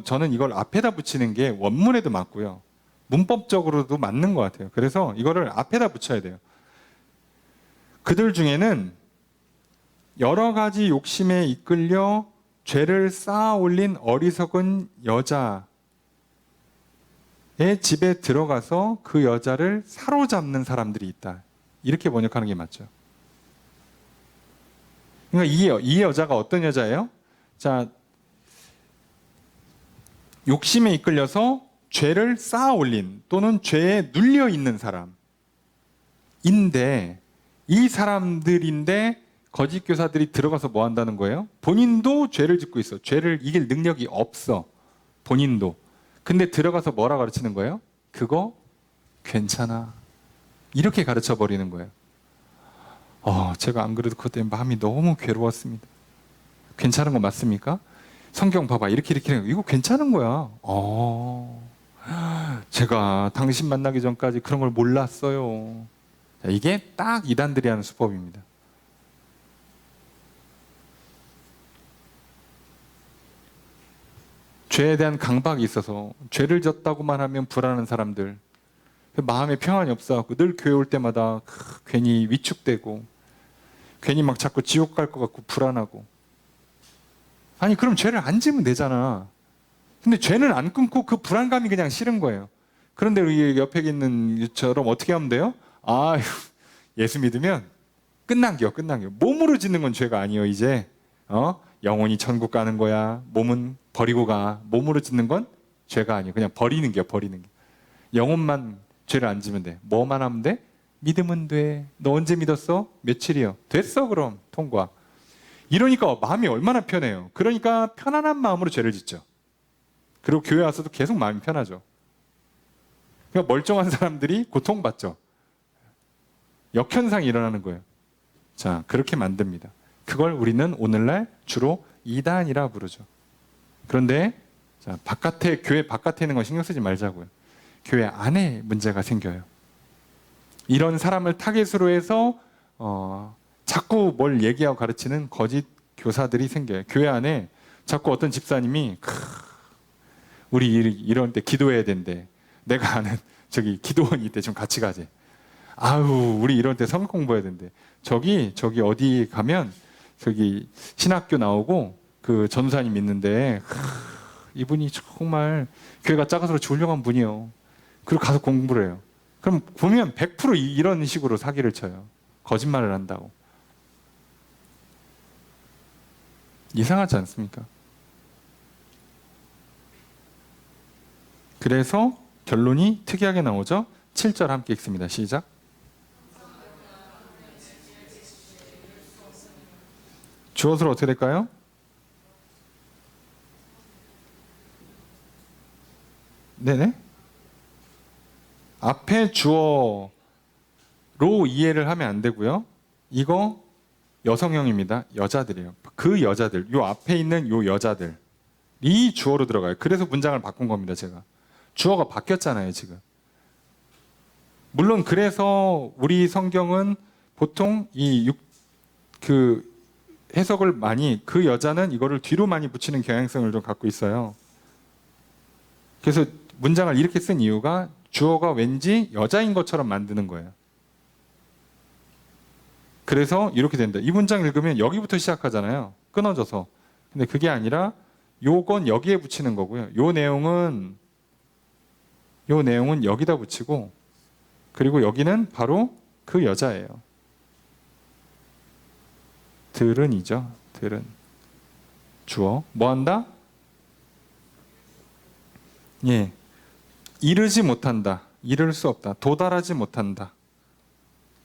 Speaker 1: 저는 이걸 앞에다 붙이는 게 원문에도 맞고요. 문법적으로도 맞는 것 같아요. 그래서 이거를 앞에다 붙여야 돼요. 그들 중에는 여러 가지 욕심에 이끌려 죄를 쌓아 올린 어리석은 여자의 집에 들어가서 그 여자를 사로잡는 사람들이 있다. 이렇게 번역하는 게 맞죠. 그러니까 이 여자가 어떤 여자예요? 자, 욕심에 이끌려서 죄를 쌓아 올린 또는 죄에 눌려 있는 사람인데, 이 사람들인데 거짓 교사들이 들어가서 뭐 한다는 거예요? 본인도 죄를 짓고 있어. 죄를 이길 능력이 없어. 본인도. 근데 들어가서 뭐라 가르치는 거예요? 그거 괜찮아. 이렇게 가르쳐 버리는 거예요. 제가 안 그래도 그것 때문에 마음이 너무 괴로웠습니다. 괜찮은 거 맞습니까? 성경 봐봐. 이렇게 이거 괜찮은 거야. 제가 당신 만나기 전까지 그런 걸 몰랐어요. 자, 이게 딱 이단들이 하는 수법입니다. 죄에 대한 강박이 있어서 죄를 졌다고만 하면 불안한 사람들, 마음에 평안이 없어갖고 늘 교회 올 때마다 괜히 위축되고 괜히 막 자꾸 지옥 갈 것 같고 불안하고. 아니 그럼 죄를 안 지면 되잖아. 근데 죄는 안 끊고 그 불안감이 그냥 싫은 거예요. 그런데 우리 옆에 있는 이처럼 어떻게 하면 돼요? 아 예수 믿으면 끝난겨. 몸으로 짓는 건 죄가 아니에요 이제. 영혼이 천국 가는 거야. 몸은 버리고 가. 몸으로 짓는 건 죄가 아니에요. 그냥 버리는 게. 영혼만 죄를 안 지면 돼. 뭐만 하면 돼? 믿으면 돼. 너 언제 믿었어? 며칠이요? 됐어 그럼 통과. 이러니까 마음이 얼마나 편해요. 그러니까 편안한 마음으로 죄를 짓죠. 그리고 교회 와서도 계속 마음이 편하죠. 그러니까 멀쩡한 사람들이 고통받죠. 역현상이 일어나는 거예요. 자, 그렇게 만듭니다. 그걸 우리는 오늘날 주로 이단이라 부르죠. 그런데 자, 교회 바깥에 있는 건 신경 쓰지 말자고요. 교회 안에 문제가 생겨요. 이런 사람을 타겟으로 해서 자꾸 뭘 얘기하고 가르치는 거짓 교사들이 생겨요. 교회 안에 자꾸 어떤 집사님이 우리 이럴 때 기도해야 된대. 내가 아는 저기 기도원이 있대. 좀 같이 가지. 아유 우리 이럴 때 성경 공부해야 된대. 저기 어디 가면 저기 신학교 나오고 그 전사님 있는데 이분이 정말 교회가 작아서 그렇지 훌륭한 분이요. 그리고 가서 공부를 해요. 그럼 보면 100% 이런 식으로 사기를 쳐요. 거짓말을 한다고. 이상하지 않습니까? 그래서 결론이 특이하게 나오죠. 7절 함께 읽습니다. 시작. 주어서로 어떻게 될까요? 네네. 앞에 주어로 이해를 하면 안 되고요. 이거 여성형입니다. 여자들이에요. 그 여자들, 요 앞에 있는 요 여자들이 주어로 들어가요. 그래서 문장을 바꾼 겁니다. 제가. 주어가 바뀌었잖아요, 지금. 물론 그래서 우리 성경은 보통 그 해석을 많이, 그 여자는 이거를 뒤로 많이 붙이는 경향성을 좀 갖고 있어요. 그래서 문장을 이렇게 쓴 이유가 주어가 왠지 여자인 것처럼 만드는 거예요. 그래서 이렇게 된다. 이 문장 읽으면 여기부터 시작하잖아요. 끊어져서. 근데 그게 아니라 요건 여기에 붙이는 거고요. 요 내용은 여기다 붙이고, 그리고 여기는 바로 그 여자예요. 들은이죠. 들은. 주어. 뭐 한다? 예. 이르지 못한다. 이룰 수 없다. 도달하지 못한다.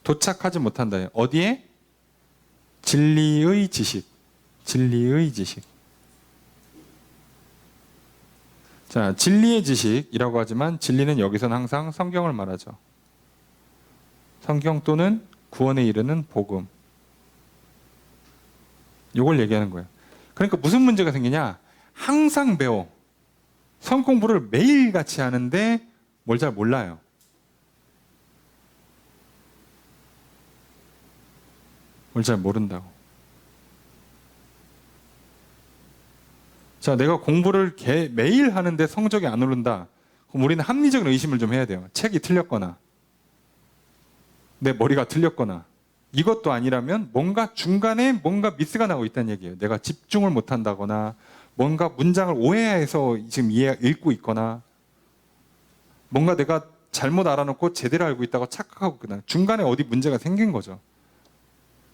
Speaker 1: 도착하지 못한다. 어디에? 진리의 지식. 진리의 지식. 자, 진리의 지식이라고 하지만 진리는 여기서는 항상 성경을 말하죠. 성경 또는 구원에 이르는 복음. 이걸 얘기하는 거예요. 그러니까 무슨 문제가 생기냐? 항상 배워. 성경 공부를 매일 같이 하는데 뭘 잘 몰라요. 뭘 잘 모른다고. 자, 내가 공부를 매일 하는데 성적이 안 오른다. 그럼 우리는 합리적인 의심을 좀 해야 돼요. 책이 틀렸거나 내 머리가 틀렸거나, 이것도 아니라면 뭔가 중간에 뭔가 미스가 나고 있다는 얘기예요. 내가 집중을 못한다거나 뭔가 문장을 오해해서 지금 읽고 있거나, 뭔가 내가 잘못 알아놓고 제대로 알고 있다고 착각하고 있거나, 중간에 어디 문제가 생긴 거죠.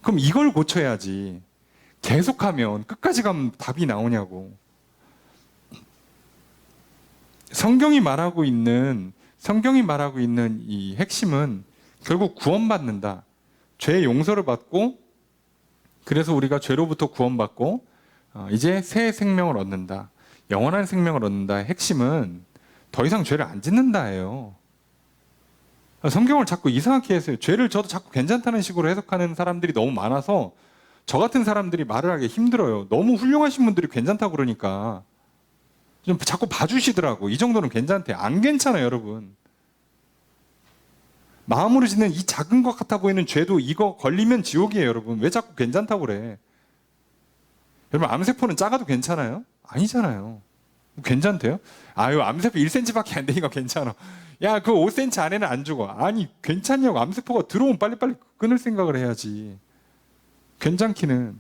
Speaker 1: 그럼 이걸 고쳐야지. 계속하면 끝까지 가면 답이 나오냐고. 성경이 말하고 있는 이 핵심은 결국 구원받는다. 죄의 용서를 받고, 그래서 우리가 죄로부터 구원받고 이제 새 생명을 얻는다. 영원한 생명을 얻는다의 핵심은 더 이상 죄를 안 짓는다예요. 성경을 자꾸 이상하게 해서요. 죄를 저도 자꾸 괜찮다는 식으로 해석하는 사람들이 너무 많아서 저 같은 사람들이 말을 하기 힘들어요. 너무 훌륭하신 분들이 괜찮다고 그러니까. 좀 자꾸 봐주시더라고. 이 정도는 괜찮대. 안 괜찮아요, 여러분. 마음으로 짓는 이 작은 것 같아 보이는 죄도 이거 걸리면 지옥이에요, 여러분. 왜 자꾸 괜찮다고 그래? 여러분, 암세포는 작아도 괜찮아요? 아니잖아요. 괜찮대요? 아유, 암세포 1cm밖에 안 되니까 괜찮아. 야, 그 5cm 안에는 안 죽어. 아니, 괜찮냐고. 암세포가 들어오면 빨리빨리 끊을 생각을 해야지. 괜찮기는.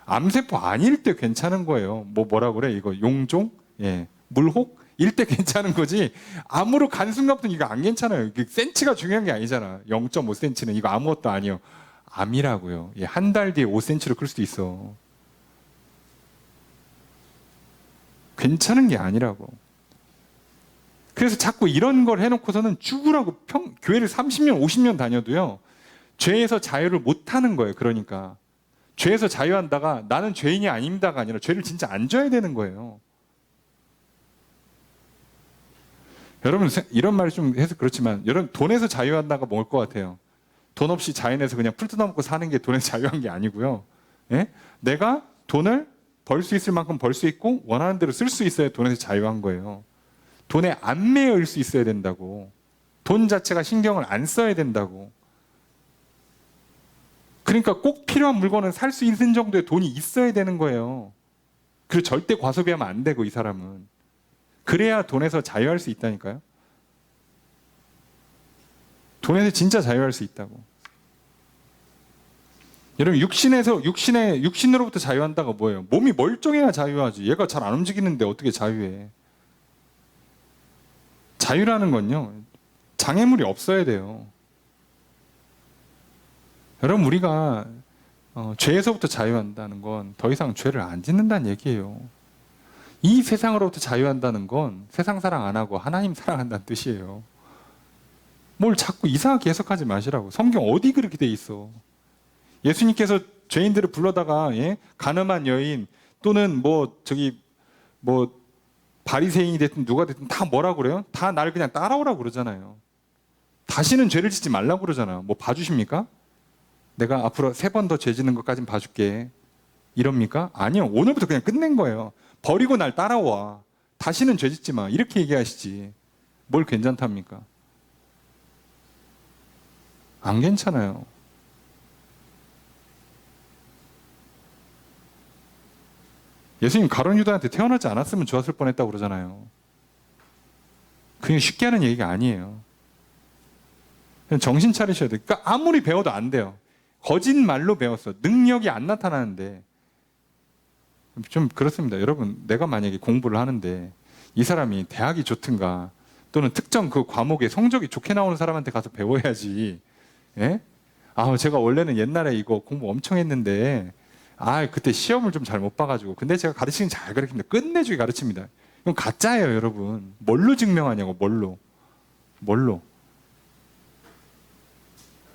Speaker 1: 암세포 아닐 때 괜찮은 거예요. 뭐라 그래? 이거 용종? 예. 물혹? 일 때 괜찮은 거지. 암으로 간 순간부터 이거 안 괜찮아요. 이게 센치가 중요한 게 아니잖아. 0.5cm는 이거 아무것도 아니에요. 암이라고요. 예, 한 달 뒤에 5cm로 클 수도 있어. 괜찮은 게 아니라고. 그래서 자꾸 이런 걸 해놓고서는 죽으라고 교회를 30년, 50년 다녀도요. 죄에서 자유를 못하는 거예요. 그러니까. 죄에서 자유한다가 나는 죄인이 아닙니다가 아니라 죄를 진짜 안 져야 되는 거예요. 여러분, 이런 말이 좀 해서 그렇지만 여러분, 돈에서 자유한다가 뭘 것 같아요? 돈 없이 자연에서 그냥 풀 뜯어먹고 사는 게 돈에서 자유한 게 아니고요. 예? 내가 돈을 벌 수 있을 만큼 벌 수 있고 원하는 대로 쓸 수 있어야 돈에서 자유한 거예요. 돈에 안 매여일 수 있어야 된다고. 돈 자체가 신경을 안 써야 된다고. 그러니까 꼭 필요한 물건은 살 수 있는 정도의 돈이 있어야 되는 거예요. 그리고 절대 과소비하면 안 되고, 이 사람은. 그래야 돈에서 자유할 수 있다니까요. 돈에서 진짜 자유할 수 있다고. 여러분, 육신으로부터 자유한다가 뭐예요? 몸이 멀쩡해야 자유하지. 얘가 잘 안 움직이는데 어떻게 자유해? 자유라는 건요, 장애물이 없어야 돼요. 여러분, 우리가 죄에서부터 자유한다는 건 더 이상 죄를 안 짓는다는 얘기예요. 이 세상으로부터 자유한다는 건 세상 사랑 안 하고 하나님 사랑한다는 뜻이에요. 뭘 자꾸 이상하게 해석하지 마시라고. 성경 어디 그렇게 돼 있어? 예수님께서 죄인들을 불러다가, 예? 가늠한 여인 또는 바리새인이 됐든 누가 됐든 다 뭐라고 그래요? 다 날 그냥 따라오라고 그러잖아요. 다시는 죄를 짓지 말라고 그러잖아요. 뭐 봐주십니까? 내가 앞으로 3번 더 죄 짓는 것까진 봐줄게. 이럽니까? 아니요. 오늘부터 그냥 끝낸 거예요. 버리고 날 따라와. 다시는 죄 짓지 마. 이렇게 얘기하시지. 뭘 괜찮답니까? 안 괜찮아요. 예수님 가룟 유다한테 태어나지 않았으면 좋았을 뻔했다고 그러잖아요. 그냥 쉽게 하는 얘기가 아니에요. 그냥 정신 차리셔야 돼요. 그러니까 아무리 배워도 안 돼요. 거짓말로 배웠어. 능력이 안 나타나는데. 좀 그렇습니다. 여러분, 내가 만약에 공부를 하는데 이 사람이 대학이 좋든가 또는 특정 그 과목에 성적이 좋게 나오는 사람한테 가서 배워야지. 예? 제가 원래는 옛날에 이거 공부 엄청 했는데 그때 시험을 좀 잘 못 봐가지고 근데 제가 가르치긴 잘 가르칩니다. 끝내주게 가르칩니다. 이건 가짜예요, 여러분. 뭘로 증명하냐고, 뭘로.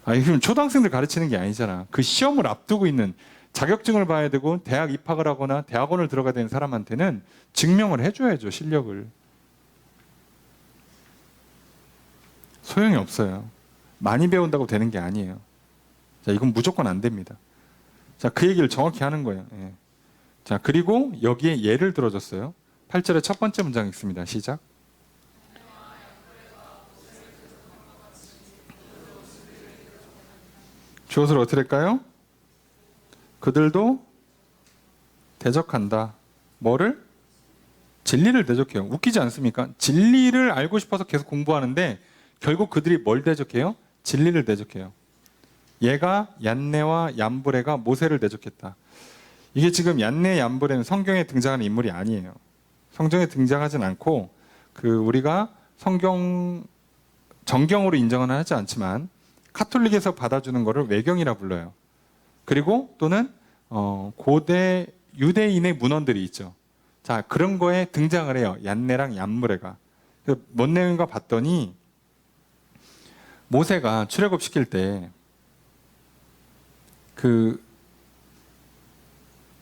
Speaker 1: 그럼 초등학생들 가르치는 게 아니잖아. 그 시험을 앞두고 있는, 자격증을 봐야 되고 대학 입학을 하거나 대학원을 들어가야 되는 사람한테는 증명을 해줘야죠, 실력을. 소용이 없어요. 많이 배운다고 되는 게 아니에요. 자, 이건 무조건 안 됩니다. 자, 그 얘기를 정확히 하는 거예요. 예. 자, 그리고 여기에 예를 들어줬어요. 8절의 첫 번째 문장 읽습니다. 시작. 주어를 어떻게 할까요? 그들도 대적한다. 뭐를? 진리를 대적해요. 웃기지 않습니까? 진리를 알고 싶어서 계속 공부하는데 결국 그들이 뭘 대적해요? 진리를 대적해요. 얘가 얀네와 얌브레가 모세를 대적했다. 이게 지금 얀네, 얌브레는 성경에 등장하는 인물이 아니에요. 성경에 등장하진 않고 우리가 정경으로 인정은 하지 않지만 카톨릭에서 받아주는 거를 외경이라 불러요. 그리고 또는 고대 유대인의 문헌들이 있죠. 자, 그런 거에 등장을 해요. 얀네랑 얌브레가. 뭔 내용인가 봤더니 모세가 출애굽 시킬 때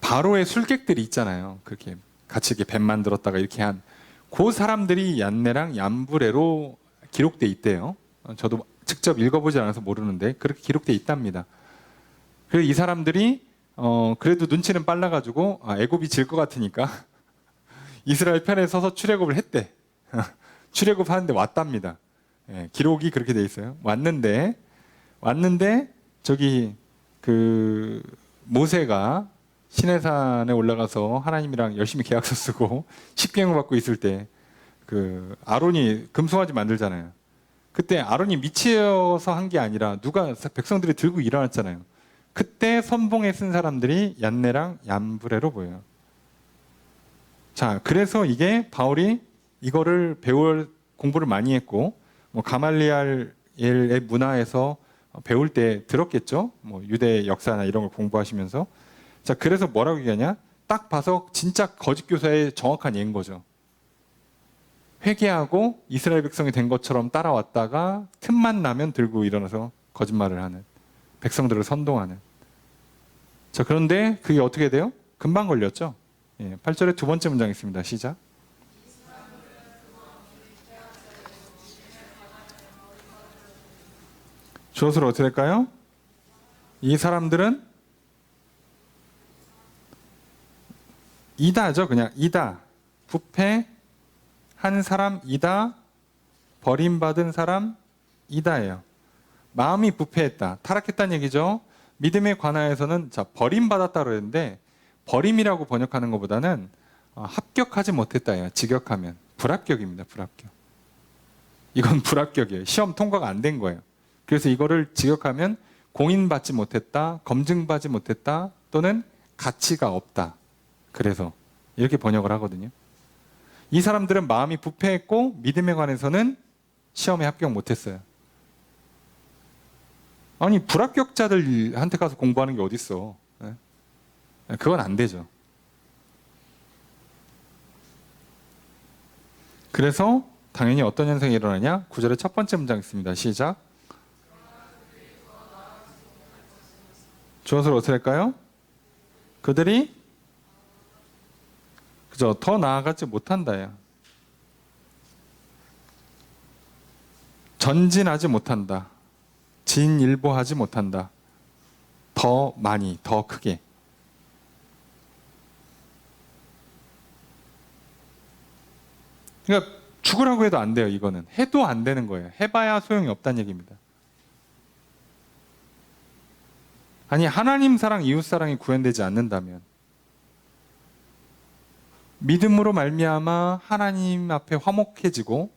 Speaker 1: 바로의 술객들이 있잖아요. 그렇게 같이 이렇게 뱀 만들었다가 이렇게 한 그 사람들이 얀네랑 얌브레로 기록돼 있대요. 저도 직접 읽어보지 않아서 모르는데 그렇게 기록돼 있답니다. 그래서 이 사람들이 그래도 눈치는 빨라가지고 애굽이 질 것 같으니까 이스라엘 편에 서서 출애굽을 했대. 출애굽하는데 왔답니다. 예, 기록이 그렇게 돼 있어요. 왔는데 저기 그 모세가 시내산에 올라가서 하나님이랑 열심히 계약서 쓰고 십계명 받고 있을 때 그 아론이 금송아지 만들잖아요. 그때 아론이 미치어서 한 게 아니라 누가 백성들이 들고 일어났잖아요. 그때 선봉에 쓴 사람들이 얀네랑 얀브레로 보여요. 자, 그래서 이게 바울이 이거를 배울 공부를 많이 했고 뭐 가말리엘의 문화에서 배울 때 들었겠죠. 뭐 유대 역사나 이런 걸 공부하시면서. 자, 그래서 뭐라고 얘기하냐? 딱 봐서 진짜 거짓 교사의 정확한 예인 거죠. 회개하고 이스라엘 백성이 된 것처럼 따라왔다가 틈만 나면 들고 일어나서 거짓말을 하는, 백성들을 선동하는. 자, 그런데 그게 어떻게 돼요? 금방 걸렸죠. 예, 8절에 두 번째 문장 있습니다. 시작. 주어서로 어떻게 될까요? 이 사람들은 이다죠. 그냥 이다. 부패 한 사람 이다. 버림받은 사람 이다예요. 마음이 부패했다. 타락했다는 얘기죠. 믿음에 관하여서는 자, 버림받았다 그랬는데 버림이라고 번역하는 것보다는 합격하지 못했다예요. 직역하면 불합격입니다. 불합격. 이건 불합격이에요. 시험 통과가 안 된 거예요. 그래서 이거를 직역하면 공인받지 못했다, 검증받지 못했다, 또는 가치가 없다. 그래서 이렇게 번역을 하거든요. 이 사람들은 마음이 부패했고 믿음에 관해서는 시험에 합격 못했어요. 아니 불합격자들한테 가서 공부하는 게 어딨어. 그건 안 되죠. 그래서 당연히 어떤 현상이 일어나냐? 9절의 첫 번째 문장 있습니다. 시작. 주어서로 어떻게 할까요? 그들이 그죠? 더 나아가지 못한다요. 전진하지 못한다. 진일보하지 못한다. 더 많이, 더 크게. 그러니까 죽으라고 해도 안 돼요. 이거는 해도 안 되는 거예요. 해봐야 소용이 없다는 얘기입니다. 아니 하나님 사랑, 이웃 사랑이 구현되지 않는다면 믿음으로 말미암아 하나님 앞에 화목해지고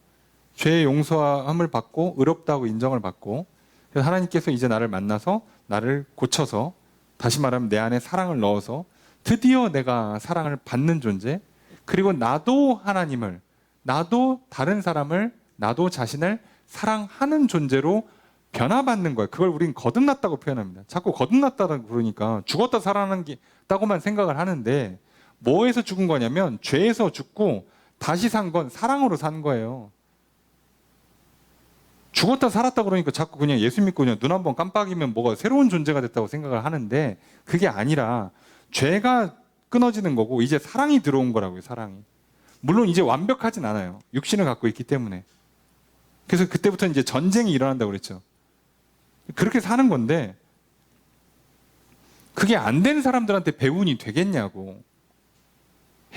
Speaker 1: 죄의 용서함을 받고 의롭다고 인정을 받고 그래서 하나님께서 이제 나를 만나서 나를 고쳐서 다시 말하면 내 안에 사랑을 넣어서 드디어 내가 사랑을 받는 존재 그리고 나도 하나님을 나도 다른 사람을 나도 자신을 사랑하는 존재로 변화받는 거예요. 그걸 우린 거듭났다고 표현합니다. 자꾸 거듭났다고 그러니까 죽었다 살아난다고만 생각을 하는데 뭐에서 죽은 거냐면 죄에서 죽고 다시 산 건 사랑으로 산 거예요. 죽었다 살았다 그러니까 자꾸 그냥 예수 믿고 그냥 눈 한번 깜빡이면 뭐가 새로운 존재가 됐다고 생각을 하는데 그게 아니라 죄가 끊어지는 거고 이제 사랑이 들어온 거라고요. 사랑이. 물론 이제 완벽하진 않아요. 육신을 갖고 있기 때문에. 그래서 그때부터 이제 전쟁이 일어난다고 그랬죠. 그렇게 사는 건데 그게 안 된 사람들한테 배운이 되겠냐고.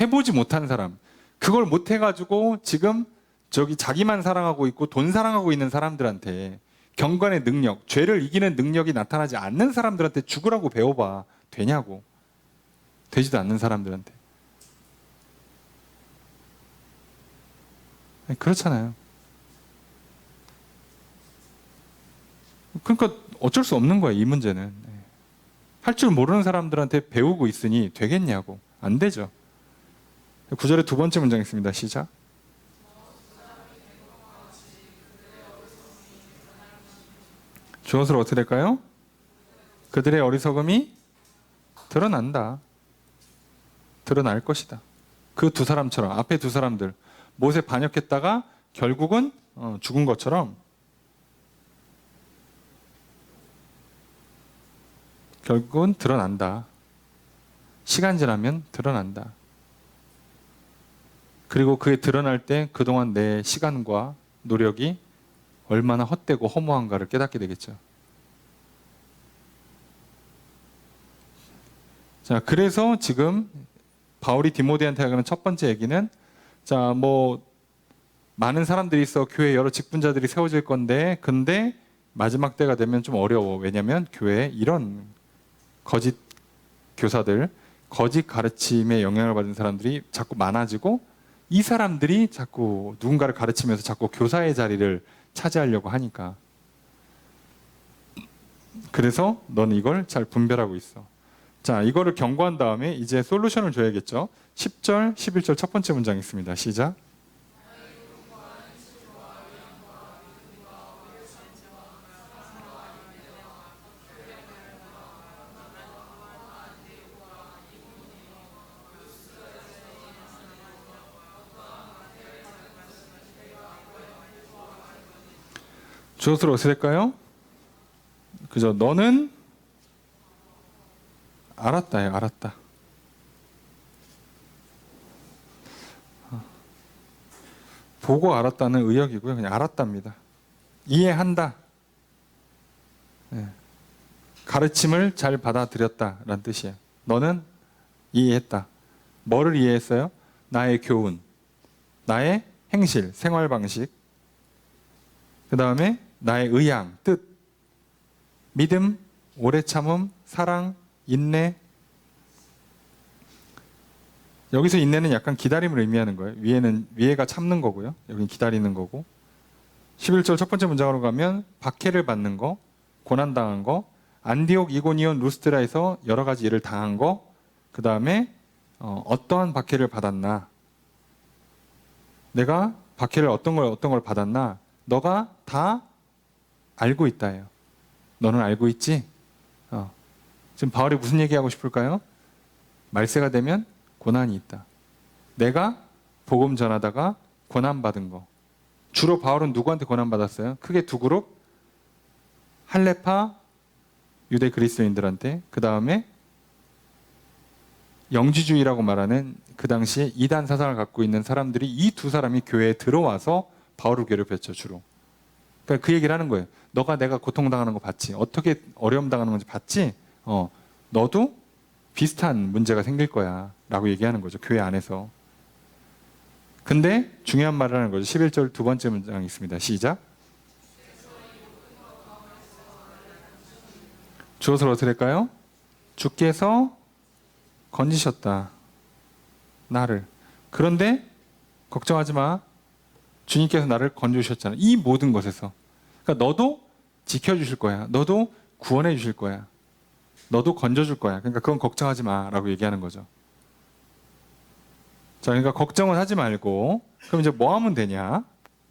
Speaker 1: 해보지 못한 사람. 그걸 못 해가지고 지금 저기 자기만 사랑하고 있고 돈 사랑하고 있는 사람들한테 경건의 능력, 죄를 이기는 능력이 나타나지 않는 사람들한테 죽으라고 배워봐. 되냐고. 되지도 않는 사람들한테. 그렇잖아요. 그러니까 어쩔 수 없는 거예요. 이 문제는. 할 줄 모르는 사람들한테 배우고 있으니 되겠냐고. 안 되죠. 9절의 두 번째 문장 있습니다. 시작. 주어서로 어떻게 될까요? 그들의 어리석음이 드러난다. 드러날 것이다. 그 두 사람처럼 앞에 두 사람들 못에 반역했다가 결국은 죽은 것처럼 결국은 드러난다. 시간 지나면 드러난다. 그리고 그게 드러날 때 그동안 내 시간과 노력이 얼마나 헛되고 허무한가를 깨닫게 되겠죠. 자, 그래서 지금 바울이 디모데한테 하는 첫 번째 얘기는 자, 뭐 많은 사람들이 있어. 교회 여러 직분자들이 세워질 건데, 근데 마지막 때가 되면 좀 어려워. 왜냐면 교회에 이런 거짓 교사들, 거짓 가르침에 영향을 받은 사람들이 자꾸 많아지고, 이 사람들이 자꾸 누군가를 가르치면서 자꾸 교사의 자리를 차지하려고 하니까. 그래서 너는 이걸 잘 분별하고 있어. 자, 이거를 경고한 다음에 이제 솔루션을 줘야겠죠. 10절, 11절 첫 번째 문장 있습니다. 시작. 주어를 어떻게 될까요? 그죠? 너는 알았다요. 알았다. 보고 알았다는 의역이고요. 그냥 알았답니다. 이해한다. 네. 가르침을 잘 받아들였다라는 뜻이에요. 너는 이해했다. 뭐를 이해했어요? 나의 교훈, 나의 행실, 생활 방식, 그 다음에 나의 의향, 뜻, 믿음, 오래 참음, 사랑, 인내. 여기서 인내는 약간 기다림을 의미하는 거예요. 위에가 참는 거고요. 여기는 기다리는 거고. 11절 첫 번째 문장으로 가면 박해를 받는 거, 고난당한 거, 안디옥, 이고니온, 루스드라에서 여러 가지 일을 당한 거, 그 다음에 어떠한 박해를 받았나, 내가 박해를 어떤 걸 받았나, 너가 다 알고 있다예요. 너는 알고 있지? 지금 바울이 무슨 얘기하고 싶을까요? 말세가 되면 고난이 있다. 내가 복음 전하다가 고난받은 거. 주로 바울은 누구한테 고난받았어요? 크게 두 그룹. 할레파 유대 그리스도인들한테, 그 다음에 영지주의라고 말하는 그 당시에 이단 사상을 갖고 있는 사람들이, 이 두 사람이 교회에 들어와서 바울을 괴롭혔죠, 주로. 그러니까 그 얘기를 하는 거예요. 너가 내가 고통당하는 거 봤지? 어떻게 어려움 당하는 건지 봤지? 너도 비슷한 문제가 생길 거야 라고 얘기하는 거죠, 교회 안에서. 근데 중요한 말을 하는 거죠. 11절 두 번째 문장이 있습니다. 시작. 주어를 어떻게 될까요? 주께서 건지셨다, 나를. 그런데 걱정하지 마. 주님께서 나를 건져주셨잖아. 이 모든 것에서. 그러니까 너도 지켜주실 거야. 너도 구원해 주실 거야. 너도 건져줄 거야. 그러니까 그건 걱정하지 마 라고 얘기하는 거죠. 자, 그러니까 걱정은 하지 말고, 그럼 이제 뭐 하면 되냐?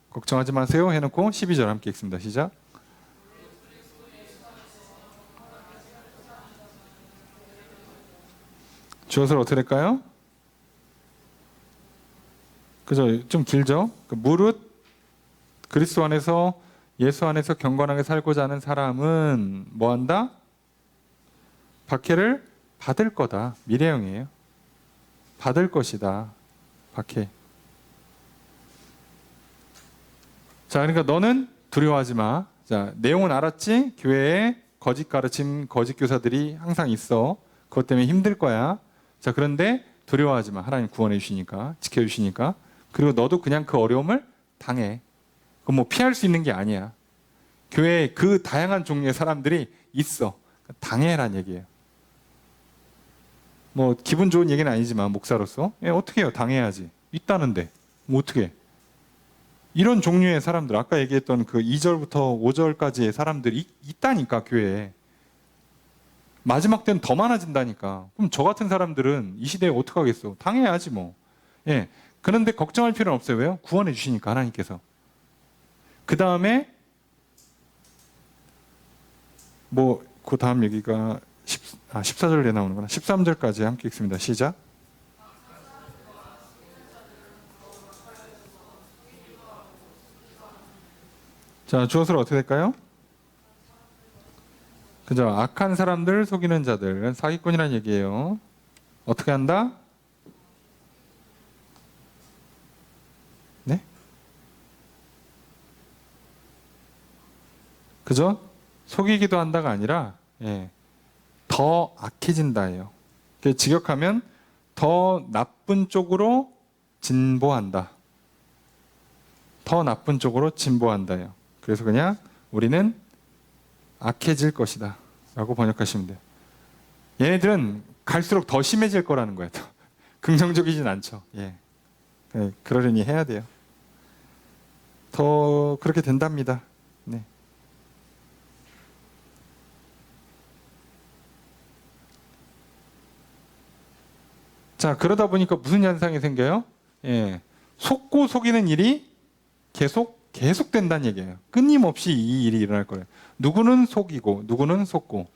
Speaker 1: 걱정하지 마세요 해놓고 12절 함께 읽습니다. 시작. 주어를 어떻게 될까요? 그죠? 좀 길죠? 무릇 그리스도 안에서, 예수 안에서 경건하게 살고자 하는 사람은 뭐 한다? 박해를 받을 거다. 미래형이에요. 받을 것이다. 박해. 자, 그러니까 너는 두려워하지 마. 자, 내용은 알았지? 교회에 거짓 가르침, 거짓 교사들이 항상 있어. 그것 때문에 힘들 거야. 자, 그런데 두려워하지 마. 하나님 구원해 주시니까, 지켜 주시니까. 그리고 너도 그냥 그 어려움을 당해. 그건 뭐 피할 수 있는 게 아니야. 교회에 그 다양한 종류의 사람들이 있어. 당해란 얘기예요. 뭐 기분 좋은 얘기는 아니지만 목사로서 어떻게 해요? 당해야지. 있다는데 뭐 어떻게 해? 이런 종류의 사람들, 아까 얘기했던 그 2절부터 5절까지의 사람들이 있다니까, 교회에. 마지막 때는 더 많아진다니까. 그럼 저 같은 사람들은 이 시대에 어떡하겠어? 당해야지 뭐. 예. 그런데 걱정할 필요는 없어요. 왜요? 구원해 주시니까, 하나님께서. 그 다음에 뭐 그 다음 얘기가 14절에 나오는구나. 13절까지 함께 읽습니다. 시작. 자, 주어를 어떻게 될까요? 그죠? 악한 사람들, 속이는 자들, 사기꾼이라는 얘기예요. 어떻게 한다? 네? 그죠? 속이기도 한다가 아니라 더 악해진다예요. 직역하면 더 나쁜 쪽으로 진보한다. 더 나쁜 쪽으로 진보한다요. 그래서 그냥 우리는 악해질 것이다 라고 번역하시면 돼요. 얘네들은 갈수록 더 심해질 거라는 거예요. 긍정적이진 않죠. 예. 네, 그러려니 해야 돼요. 더 그렇게 된답니다. 네. 자, 그러다 보니까 무슨 현상이 생겨요? 예. 속고 속이는 일이 계속된다는 얘기예요. 끊임없이 이 일이 일어날 거예요. 누구는 속이고 누구는 속고.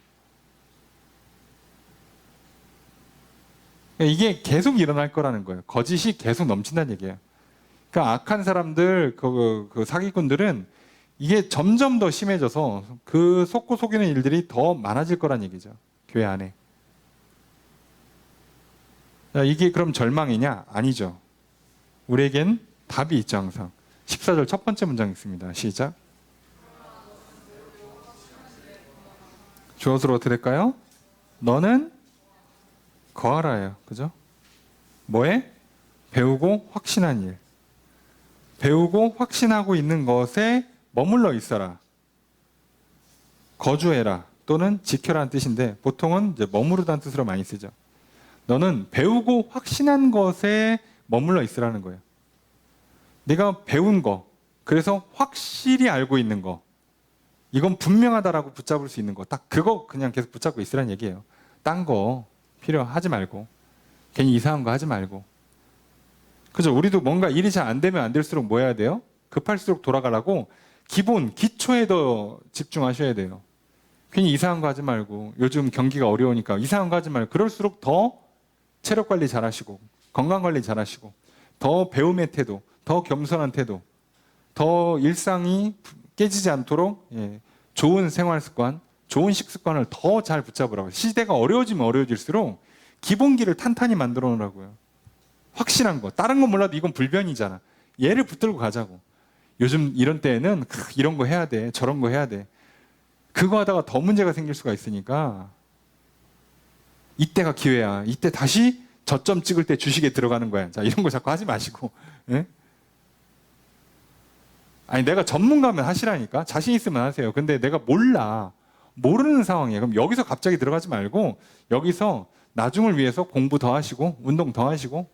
Speaker 1: 이게 계속 일어날 거라는 거예요. 거짓이 계속 넘친다는 얘기예요. 그러니까 악한 사람들, 그 사기꾼들은 이게 점점 더 심해져서 그 속고 속이는 일들이 더 많아질 거란 얘기죠. 교회 안에. 자, 이게 그럼 절망이냐? 아니죠. 우리에겐 답이 있죠, 항상. 14절 첫 번째 문장 있습니다. 시작. 주어서로 어떻게 될까요? 너는 거하라예요. 그죠? 뭐에? 배우고 확신한 일. 배우고 확신하고 있는 것에 머물러 있어라. 거주해라. 또는 지켜라는 뜻인데 보통은 이제 머무르다는 뜻으로 많이 쓰죠. 너는 배우고 확신한 것에 머물러 있으라는 거예요. 내가 배운 거, 그래서 확실히 알고 있는 거, 이건 분명하다라고 붙잡을 수 있는 거, 딱 그거 그냥 계속 붙잡고 있으라는 얘기예요. 딴 거 필요하지 말고, 괜히 이상한 거 하지 말고. 그죠? 우리도 뭔가 일이 잘 안 되면 안 될수록 뭐 해야 돼요? 급할수록 돌아가라고 기본, 기초에 더 집중하셔야 돼요. 괜히 이상한 거 하지 말고, 요즘 경기가 어려우니까 이상한 거 하지 말고, 그럴수록 더 체력 관리 잘 하시고, 건강 관리 잘 하시고, 더 배움의 태도, 더 겸손한 태도, 더 일상이 깨지지 않도록 좋은 생활 습관, 좋은 식습관을 더 잘 붙잡으라고. 시대가 어려워지면 어려워질수록 기본기를 탄탄히 만들어 놓으라고요. 확실한 거. 다른 건 몰라도 이건 불변이잖아. 얘를 붙들고 가자고. 요즘 이런 때에는 이런 거 해야 돼. 저런 거 해야 돼. 그거 하다가 더 문제가 생길 수가 있으니까 이때가 기회야. 이때 다시 저점 찍을 때 주식에 들어가는 거야. 자, 이런 거 자꾸 하지 마시고. 예? 아니, 내가 전문가면 하시라니까. 자신 있으면 하세요. 근데 내가 몰라. 모르는 상황이에요. 그럼 여기서 갑자기 들어가지 말고 여기서 나중을 위해서 공부 더 하시고 운동 더 하시고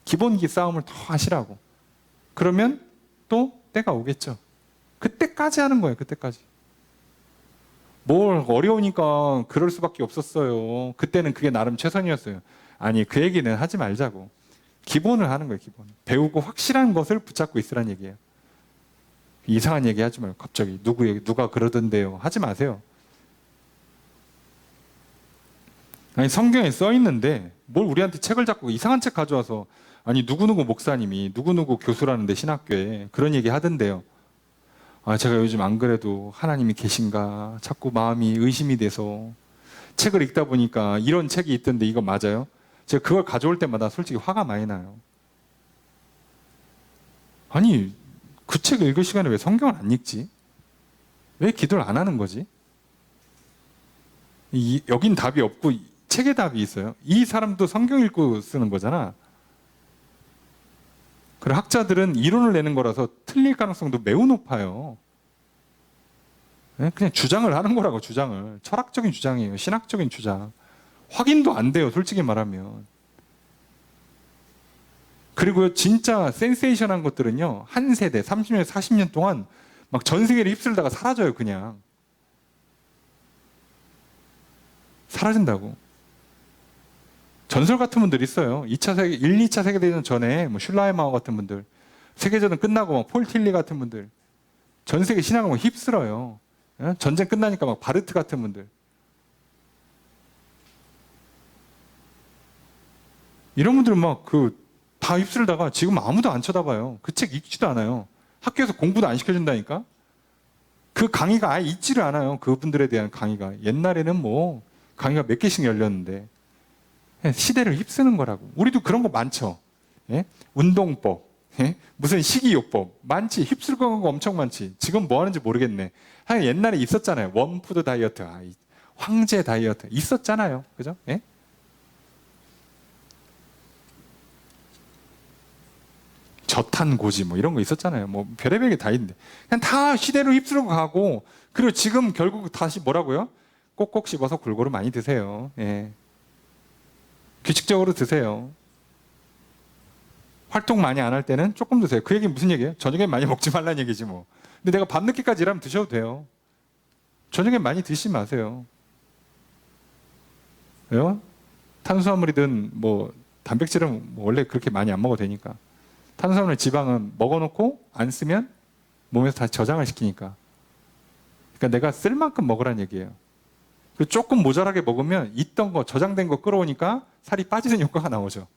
Speaker 1: 기본기 싸움을 더 하시라고. 그러면 또 때가 오겠죠. 그때까지 하는 거예요. 그때까지. 뭘 어려우니까 그럴 수밖에 없었어요. 그때는 그게 나름 최선이었어요. 아니, 그 얘기는 하지 말자고. 기본을 하는 거예요. 기본. 배우고 확실한 것을 붙잡고 있으란 얘기예요. 이상한 얘기 하지 말고 갑자기 누가 그러던데요. 하지 마세요. 아니, 성경에 써 있는데 뭘 우리한테 책을 잡고 이상한 책 가져와서 아니 누구누구 목사님이 누구누구 교수라는데 신학교에 그런 얘기 하던데요. 아, 제가 요즘 안 그래도 하나님이 계신가 자꾸 마음이 의심이 돼서 책을 읽다 보니까 이런 책이 있던데 이거 맞아요? 제가 그걸 가져올 때마다 솔직히 화가 많이 나요. 아니, 그 책 읽을 시간에 왜 성경을 안 읽지? 왜 기도를 안 하는 거지? 여긴 답이 없고 책에 답이 있어요. 이 사람도 성경 읽고 쓰는 거잖아. 그리고 학자들은 이론을 내는 거라서 틀릴 가능성도 매우 높아요. 그냥 주장을 하는 거라고. 주장을. 철학적인 주장이에요. 신학적인 주장. 확인도 안 돼요. 솔직히 말하면. 그리고 진짜 센세이션한 것들은요, 한 세대 30년 40년 동안 막 전 세계를 휩쓸다가 사라져요. 그냥 사라진다고. 전설 같은 분들 있어요. 1, 2차 세계대전 전에 뭐 슐라이마우 같은 분들, 세계전은 끝나고 막 폴 틸리 같은 분들, 전 세계 신앙을 막 휩쓸어요. 전쟁 끝나니까 막 바르트 같은 분들. 이런 분들은 막 다 휩쓸다가 지금 아무도 안 쳐다봐요. 그 책 읽지도 않아요. 학교에서 공부도 안 시켜준다니까. 그 강의가 아예 있지를 않아요. 그분들에 대한 강의가. 옛날에는 뭐 강의가 몇 개씩 열렸는데. 시대를 휩쓰는 거라고. 우리도 그런 거 많죠. 운동법, 무슨 식이요법 많지. 휩쓸 거 엄청 많지. 지금 뭐 하는지 모르겠네. 하여간 옛날에 있었잖아요. 원푸드 다이어트, 황제 다이어트 있었잖아요. 그죠? 저탄고지 뭐 이런 거 있었잖아요. 뭐 별의별 게 다 있는데 그냥 다 시대로 휩쓸고 가고, 그리고 지금 결국 다시 뭐라고요? 꼭꼭 씹어서 골고루 많이 드세요. 예. 규칙적으로 드세요. 활동 많이 안 할 때는 조금 드세요. 그 얘기는 무슨 얘기예요? 저녁에 많이 먹지 말라는 얘기지 뭐. 근데 내가 밤늦게까지 일하면 드셔도 돼요. 저녁에 많이 드시지 마세요. 왜요? 탄수화물이든 뭐 단백질은 뭐 원래 그렇게 많이 안 먹어도 되니까. 탄수화물, 지방은 먹어놓고 안 쓰면 몸에서 다시 저장을 시키니까. 그러니까 내가 쓸 만큼 먹으라는 얘기예요. 조금 모자라게 먹으면 있던 거, 저장된 거 끌어오니까 살이 빠지는 효과가 나오죠.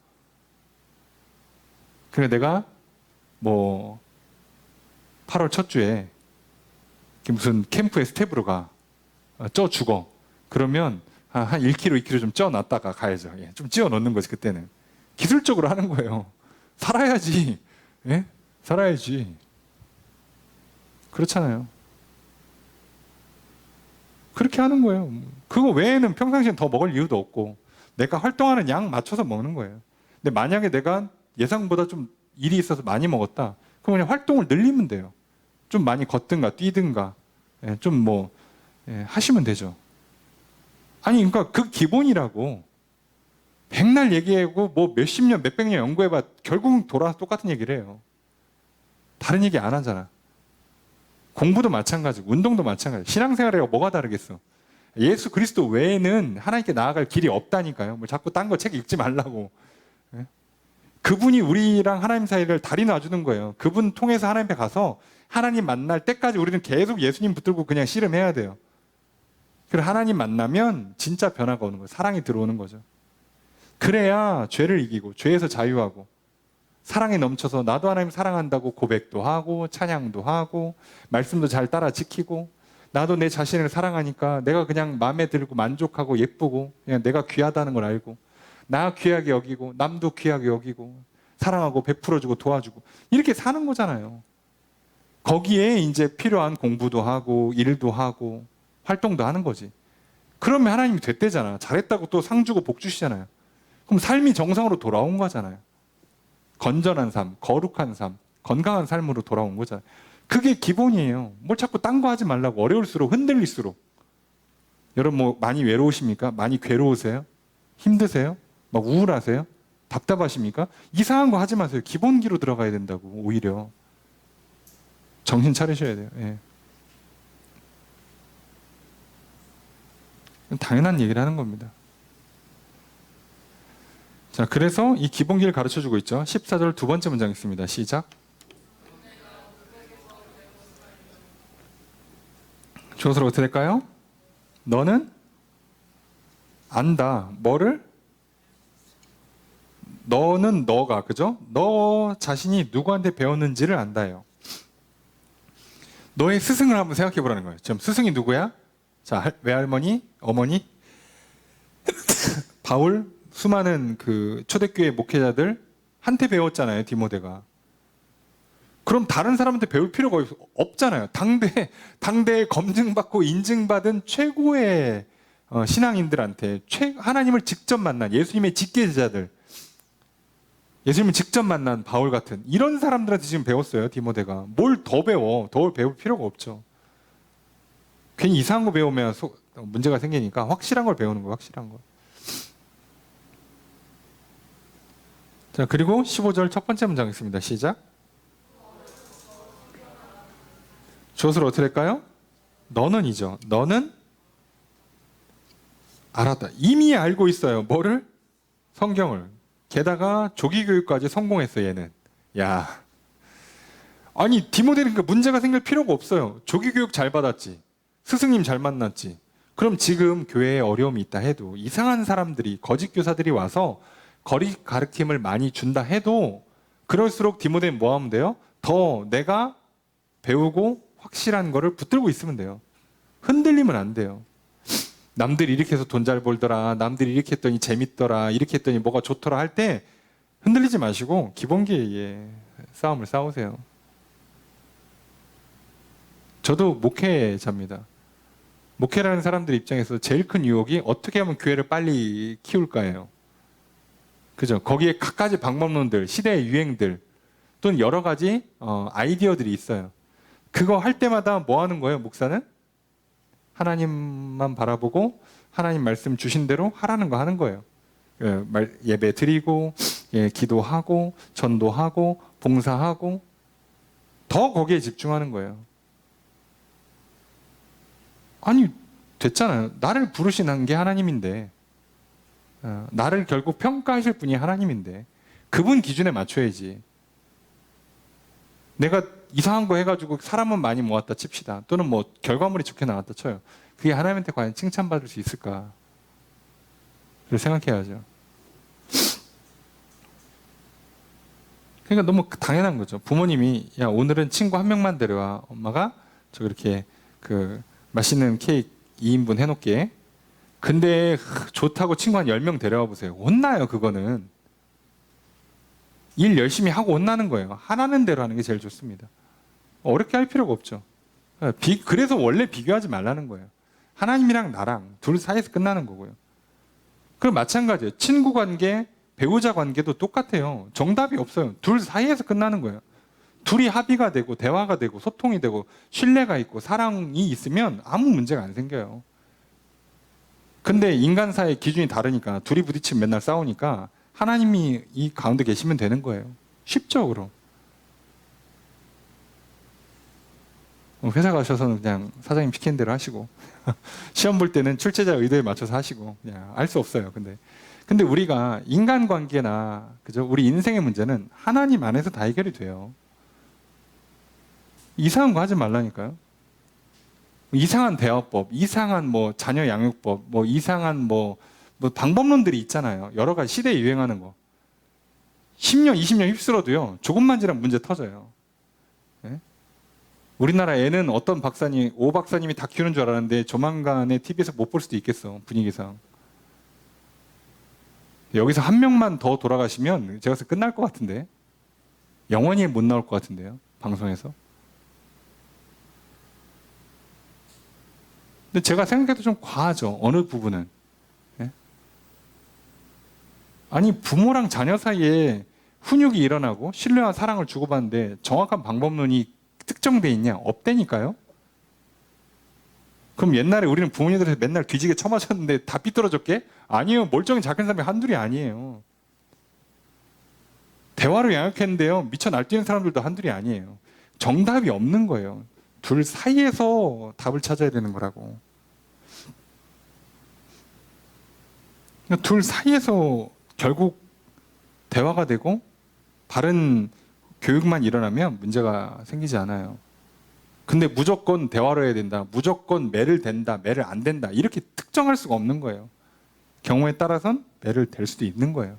Speaker 1: 그래 내가 뭐 8월 첫 주에 무슨 캠프에 스텝으로 쪄 죽어. 그러면 한 1kg, 2kg 좀 쪄 놨다가 가야죠. 예, 좀 찌어 넣는 거지 그때는. 기술적으로 하는 거예요. 살아야지. 예? 살아야지. 그렇잖아요. 그렇게 하는 거예요. 그거 외에는 평상시엔 더 먹을 이유도 없고 내가 활동하는 양 맞춰서 먹는 거예요. 근데 만약에 내가 예상보다 좀 일이 있어서 많이 먹었다. 그럼 그냥 활동을 늘리면 돼요. 좀 많이 걷든가 뛰든가 좀 뭐 하시면 되죠. 아니 그러니까 그 기본이라고. 백날 얘기하고 뭐 몇십 년 몇백 년 연구해봐 결국은 돌아와서 똑같은 얘기를 해요. 다른 얘기 안 하잖아. 공부도 마찬가지고 운동도 마찬가지고 신앙생활이라고 뭐가 다르겠어. 예수 그리스도 외에는 하나님께 나아갈 길이 없다니까요. 뭐 자꾸 딴 거 책 읽지 말라고. 그분이 우리랑 하나님 사이를 다리 놔주는 거예요. 그분 통해서 하나님 앞에 가서 하나님 만날 때까지 우리는 계속 예수님 붙들고 그냥 씨름해야 돼요. 그리고 하나님 만나면 진짜 변화가 오는 거예요. 사랑이 들어오는 거죠. 그래야 죄를 이기고 죄에서 자유하고 사랑에 넘쳐서 나도 하나님 사랑한다고 고백도 하고 찬양도 하고 말씀도 잘 따라 지키고 나도 내 자신을 사랑하니까 내가 그냥 마음에 들고 만족하고 예쁘고 그냥 내가 귀하다는 걸 알고 나 귀하게 여기고 남도 귀하게 여기고 사랑하고 베풀어주고 도와주고 이렇게 사는 거잖아요. 거기에 이제 필요한 공부도 하고 일도 하고 활동도 하는 거지. 그러면 하나님이 됐대잖아. 잘했다고 또 상 주고 복 주시잖아요. 그럼 삶이 정상으로 돌아온 거잖아요. 건전한 삶, 거룩한 삶, 건강한 삶으로 돌아온 거잖아요. 그게 기본이에요. 뭘 자꾸 딴 거 하지 말라고. 어려울수록 흔들릴수록. 여러분 뭐 많이 외로우십니까? 많이 괴로우세요? 힘드세요? 막 우울하세요? 답답하십니까? 이상한 거 하지 마세요. 기본기로 들어가야 된다고. 오히려 정신 차리셔야 돼요. 예. 당연한 얘기를 하는 겁니다. 자, 그래서 이 기본기를 가르쳐주고 있죠. 14절 두 번째 문장 있습니다. 시작. 주어서 어떻게 될까요? 너는 안다. 뭐를? 너는 너가, 그죠? 너 자신이 누구한테 배웠는지를 안다요. 너의 스승을 한번 생각해 보라는 거예요. 지금 스승이 누구야? 자, 외할머니, 어머니, 바울, 수많은 그 초대교회 목회자들 한테 배웠잖아요. 디모데가. 그럼 다른 사람한테 배울 필요가 없잖아요. 당대에 검증받고 인증받은 최고의 신앙인들한테 하나님을 직접 만난 예수님의 직계제자들, 예수님을 직접 만난 바울 같은 이런 사람들한테 지금 배웠어요. 디모데가. 뭘 더 배워? 더 배울 필요가 없죠. 괜히 이상한 거 배우면 문제가 생기니까 확실한 걸 배우는 거예요. 확실한 거. 자, 그리고 15절 첫 번째 문장 있습니다. 시작. 주어서 어떻게 될까요? 너는이죠. 너는 알았다. 이미 알고 있어요. 뭐를? 성경을. 게다가 조기교육까지 성공했어. 얘는. 야, 아니 디모데는 그 문제가 생길 필요가 없어요. 조기교육 잘 받았지. 스승님 잘 만났지. 그럼 지금 교회에 어려움이 있다 해도 이상한 사람들이 거짓 교사들이 와서 거리 가르침을 많이 준다 해도 그럴수록 디모데는 뭐 하면 돼요? 더 내가 배우고 확실한 거를 붙들고 있으면 돼요. 흔들리면 안 돼요. 남들이 이렇게 해서 돈 잘 벌더라, 남들이 이렇게 했더니 재밌더라, 이렇게 했더니 뭐가 좋더라 할 때 흔들리지 마시고 기본기에 싸움을 싸우세요. 저도 목회자입니다. 목회라는 사람들 입장에서 제일 큰 유혹이 어떻게 하면 교회를 빨리 키울까예요. 그죠? 거기에 갖가지 방법론들, 시대의 유행들, 또는 여러 가지 아이디어들이 있어요. 그거 할 때마다 뭐 하는 거예요, 목사는? 하나님만 바라보고 하나님 말씀 주신 대로 하라는 거 하는 거예요. 예배 드리고, 기도하고, 전도하고, 봉사하고, 더 거기에 집중하는 거예요. 아니, 됐잖아요. 나를 부르신 게 하나님인데, 나를 결국 평가하실 분이 하나님인데, 그분 기준에 맞춰야지. 내가 이상한 거 해가지고 사람은 많이 모았다 칩시다. 또는 뭐 결과물이 좋게 나왔다 쳐요. 그게 하나님한테 과연 칭찬받을 수 있을까? 그걸 생각해야죠. 그러니까 너무 당연한 거죠. 부모님이 야 오늘은 친구 한 명만 데려와. 엄마가 저 이렇게 그 맛있는 케이크 2인분 해놓게. 근데 좋다고 친구 한 10명 데려와 보세요. 혼나요 그거는. 일 열심히 하고 혼나는 거예요. 하라는 대로 하는 게 제일 좋습니다. 어렵게 할 필요가 없죠. 그래서 원래 비교하지 말라는 거예요. 하나님이랑 나랑 둘 사이에서 끝나는 거고요. 그럼 마찬가지예요. 친구 관계, 배우자 관계도 똑같아요. 정답이 없어요. 둘 사이에서 끝나는 거예요. 둘이 합의가 되고 대화가 되고 소통이 되고 신뢰가 있고 사랑이 있으면 아무 문제가 안 생겨요. 근데 인간사의 기준이 다르니까 둘이 부딪히면 맨날 싸우니까 하나님이 이 가운데 계시면 되는 거예요. 쉽죠, 그럼. 회사 가셔서는 그냥 사장님 시키는 대로 하시고 시험 볼 때는 출제자 의도에 맞춰서 하시고 그냥 알 수 없어요. 근데 우리가 인간관계나 그죠? 우리 인생의 문제는 하나님 안에서 다 해결이 돼요. 이상한 거 하지 말라니까요. 이상한 대화법, 이상한 뭐 자녀 양육법, 뭐 이상한 뭐 방법론들이 있잖아요. 여러 가지 시대에 유행하는 거. 10년, 20년 휩쓸어도요. 조금만 지나면 문제 터져요. 네? 우리나라 애는 어떤 박사님, 오 박사님이 다 키우는 줄 알았는데 조만간에 TV에서 못 볼 수도 있겠어. 분위기상. 여기서 한 명만 더 돌아가시면 제가 봤을 때 끝날 것 같은데. 영원히 못 나올 것 같은데요. 방송에서. 근데 제가 생각해도 좀 과하죠. 어느 부분은. 네? 아니 부모랑 자녀 사이에 훈육이 일어나고 신뢰와 사랑을 주고받는데 정확한 방법론이 특정돼 있냐? 없다니까요. 그럼 옛날에 우리는 부모님들한테 맨날 뒤지게 쳐맞았는데 다 삐뚤어졌게? 아니에요. 멀쩡히 작은 사람이 한둘이 아니에요. 대화로 양육했는데요. 미쳐 날뛰는 사람들도 한둘이 아니에요. 정답이 없는 거예요. 둘 사이에서 답을 찾아야 되는 거라고. 둘 사이에서 결국 대화가 되고 바른 교육만 일어나면 문제가 생기지 않아요. 근데 무조건 대화로 해야 된다. 무조건 매를 된다. 매를 안 된다. 이렇게 특정할 수가 없는 거예요. 경우에 따라선 매를 댈 수도 있는 거예요.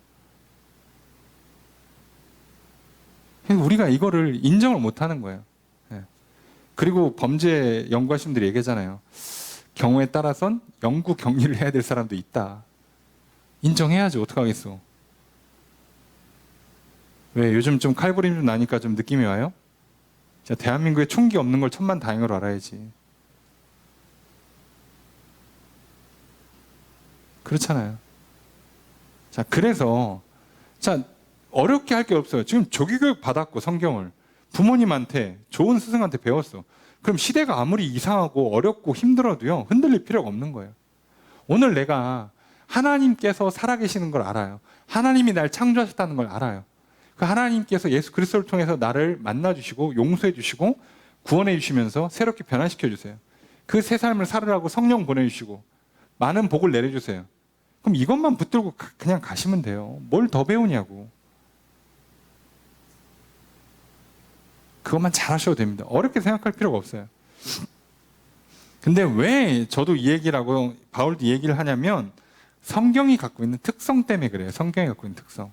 Speaker 1: 우리가 이거를 인정을 못 하는 거예요. 그리고 범죄 연구하신 분들이 얘기하잖아요. 경우에 따라선 영구 격리를 해야 될 사람도 있다. 인정해야죠. 어떡하겠어. 왜 요즘 좀 칼부림 좀 나니까 좀 느낌이 와요? 자, 대한민국에 총기 없는 걸 천만다행으로 알아야지. 그렇잖아요. 자, 그래서 자 어렵게 할 게 없어요. 지금 조기교육 받았고 성경을 부모님한테 좋은 스승한테 배웠어. 그럼 시대가 아무리 이상하고 어렵고 힘들어도요 흔들릴 필요가 없는 거예요. 오늘 내가 하나님께서 살아계시는 걸 알아요. 하나님이 날 창조하셨다는 걸 알아요. 그 하나님께서 예수 그리스도를 통해서 나를 만나주시고 용서해 주시고 구원해 주시면서 새롭게 변화시켜 주세요. 그 새 삶을 살으라고 성령 보내주시고 많은 복을 내려주세요. 그럼 이것만 붙들고 그냥 가시면 돼요. 뭘 더 배우냐고. 그것만 잘하셔도 됩니다. 어렵게 생각할 필요가 없어요. 근데 왜 저도 이 얘기를 하고 바울도 이 얘기를 하냐면 성경이 갖고 있는 특성 때문에 그래요. 성경이 갖고 있는 특성.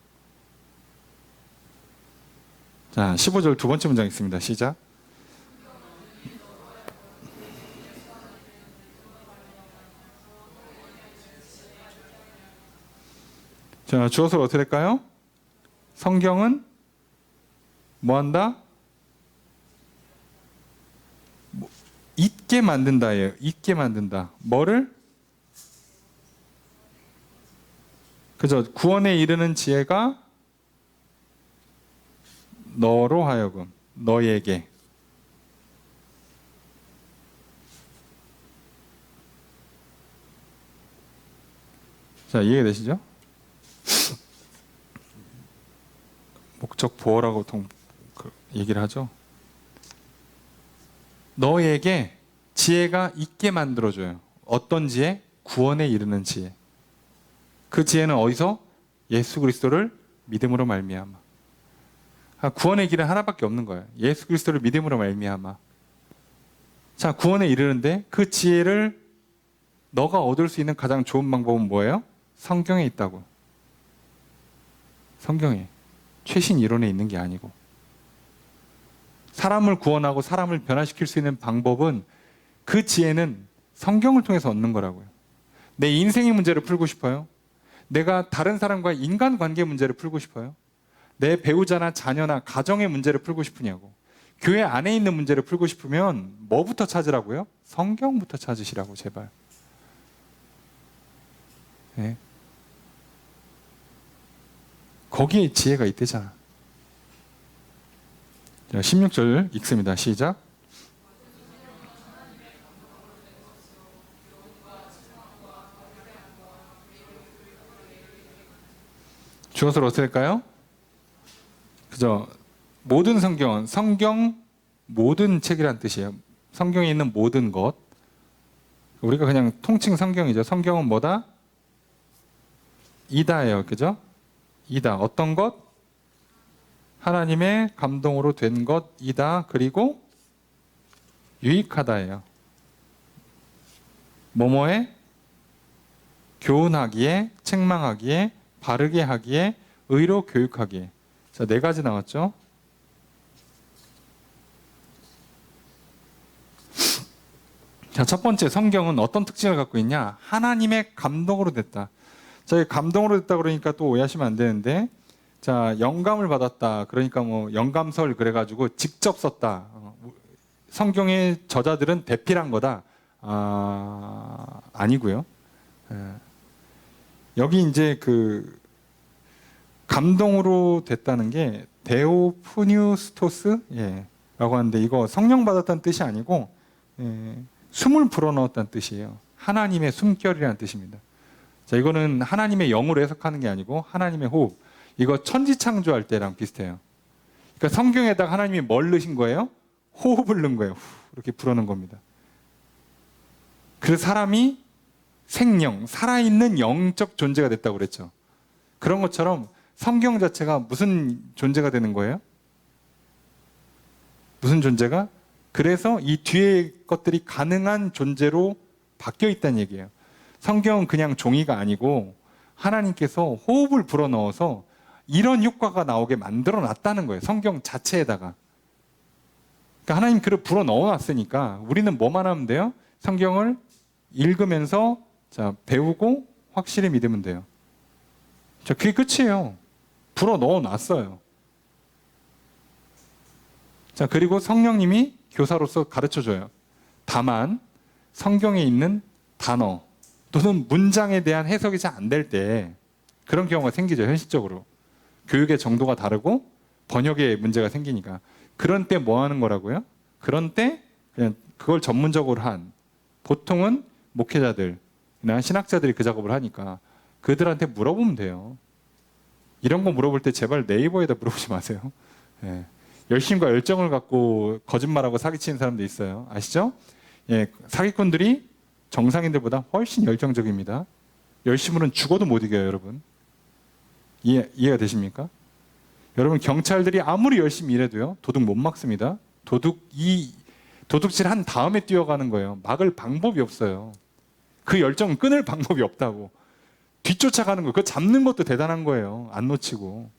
Speaker 1: 자, 15절 두 번째 문장 있습니다. 시작. 자, 주어서 어떻게 될까요? 성경은 뭐 한다? 잊게 만든다예요. 잊게 만든다. 뭐를? 그죠? 구원에 이르는 지혜가 너로 하여금 너에게. 자, 이해가 되시죠? 목적 보호라고 얘기를 하죠. 너에게 지혜가 있게 만들어줘요. 어떤 지혜? 구원에 이르는 지혜. 그 지혜는 어디서? 예수 그리스도를 믿음으로 말미암아. 구원의 길은 하나밖에 없는 거예요. 예수 그리스도를 믿음으로 말미암아. 자, 구원에 이르는데 그 지혜를 너가 얻을 수 있는 가장 좋은 방법은 뭐예요? 성경에 있다고. 성경에. 최신 이론에 있는 게 아니고. 사람을 구원하고 사람을 변화시킬 수 있는 방법은 그 지혜는 성경을 통해서 얻는 거라고요. 내 인생의 문제를 풀고 싶어요? 내가 다른 사람과 인간관계 문제를 풀고 싶어요? 내 배우자나 자녀나 가정의 문제를 풀고 싶으냐고. 교회 안에 있는 문제를 풀고 싶으면 뭐부터 찾으라고요? 성경부터 찾으시라고, 제발. 네. 거기에 지혜가 있대잖아. 16절 읽습니다. 시작. 주어서로 어떻게 할까요? 그죠? 모든 성경은 성경 모든 책이란 뜻이에요. 성경에 있는 모든 것. 우리가 그냥 통칭 성경이죠. 성경은 뭐다? 이다예요. 그죠? 이다. 어떤 것? 하나님의 감동으로 된 것이다. 그리고 유익하다예요. 뭐뭐에? 교훈하기에, 책망하기에, 바르게 하기에, 의로 교육하기에. 자, 4가지 나왔죠? 자, 첫 번째, 성경은 어떤 특징을 갖고 있냐? 하나님의 감동으로 됐다. 자, 감동으로 됐다 그러니까 또 오해하시면 안 되는데, 자, 영감을 받았다. 그러니까 뭐 영감설 그래가지고 직접 썼다. 성경의 저자들은 대필한 거다. 아니고요. 여기 이제 그 감동으로 됐다는 게 데오프뉴스토스 라고 하는데, 이거 성령 받았다는 뜻이 아니고 숨을 불어넣었다는 뜻이에요. 하나님의 숨결이라는 뜻입니다. 자, 이거는 하나님의 영으로 해석하는 게 아니고 하나님의 호흡. 이거 천지창조할 때랑 비슷해요. 그러니까 성경에다가 하나님이 뭘 넣으신 거예요? 호흡을 넣은 거예요. 이렇게 불어넣은 겁니다. 그래서 사람이 생명, 살아있는 영적 존재가 됐다고 그랬죠. 그런 것처럼 성경 자체가 무슨 존재가 되는 거예요? 무슨 존재가? 그래서 이 뒤에 것들이 가능한 존재로 바뀌어 있다는 얘기예요. 성경은 그냥 종이가 아니고 하나님께서 호흡을 불어넣어서 이런 효과가 나오게 만들어 놨다는 거예요. 성경 자체에다가. 그러니까 하나님 글을 불어넣어 놨으니까 우리는 뭐만 하면 돼요? 성경을 읽으면서 자, 배우고 확실히 믿으면 돼요. 자, 그게 끝이에요. 불어넣어 놨어요. 자, 그리고 성령님이 교사로서 가르쳐줘요. 다만 성경에 있는 단어 또는 문장에 대한 해석이 잘 안 될 때 그런 경우가 생기죠. 현실적으로. 교육의 정도가 다르고 번역에 문제가 생기니까. 그런 때 뭐 하는 거라고요? 그런 때 그냥 그걸 전문적으로 한, 보통은 목회자들이나 신학자들이 그 작업을 하니까 그들한테 물어보면 돼요. 이런 거 물어볼 때 제발 네이버에다 물어보지 마세요. 예. 열심과 열정을 갖고 거짓말하고 사기치는 사람도 있어요. 아시죠? 예, 사기꾼들이 정상인들보다 훨씬 열정적입니다. 열심으로는 죽어도 못 이겨요, 여러분. 이해가 되십니까? 여러분, 경찰들이 아무리 열심히 일해도요, 도둑 못 막습니다. 도둑질 한 다음에 뛰어가는 거예요. 막을 방법이 없어요. 그 열정은 끊을 방법이 없다고. 뒤쫓아가는 거, 그거 잡는 것도 대단한 거예요. 안 놓치고.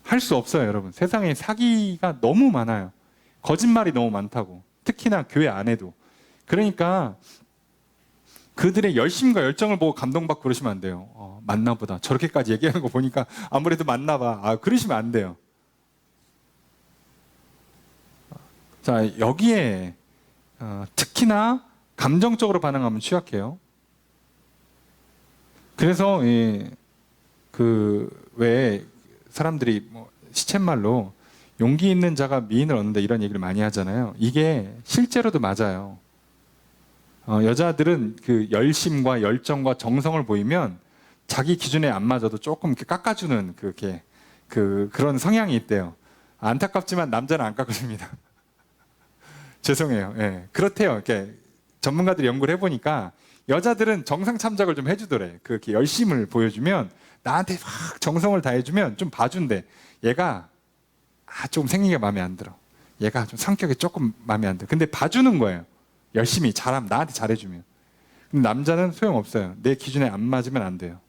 Speaker 1: 할 수 없어요, 여러분. 세상에 사기가 너무 많아요. 거짓말이 너무 많다고. 특히나 교회 안에도. 그러니까 그들의 열심과 열정을 보고 감동받고 그러시면 안 돼요. 맞나 보다. 저렇게까지 얘기하는 거 보니까 아무래도 맞나 봐. 그러시면 안 돼요. 자, 여기에 특히나 감정적으로 반응하면 취약해요. 그래서 왜 사람들이 뭐 시쳇말로 용기 있는 자가 미인을 얻는다 이런 얘기를 많이 하잖아요. 이게 실제로도 맞아요. 여자들은 그 열심과 열정과 정성을 보이면 자기 기준에 안 맞아도 조금 이렇게 깎아주는 그런 성향이 있대요. 안타깝지만 남자는 안 깎아줍니다. 죄송해요. 예. 그렇대요. 이렇게 전문가들이 연구를 해보니까 여자들은 정상 참작을 좀 해주더래. 그렇게 열심을 보여주면 나한테 막 정성을 다해주면 좀 봐준대. 얘가 좀 생긴 게 마음에 안 들어. 얘가 좀 성격이 조금 마음에 안 들어. 근데 봐주는 거예요. 열심히 잘하면 나한테 잘해주면. 근데 남자는 소용없어요. 내 기준에 안 맞으면 안 돼요.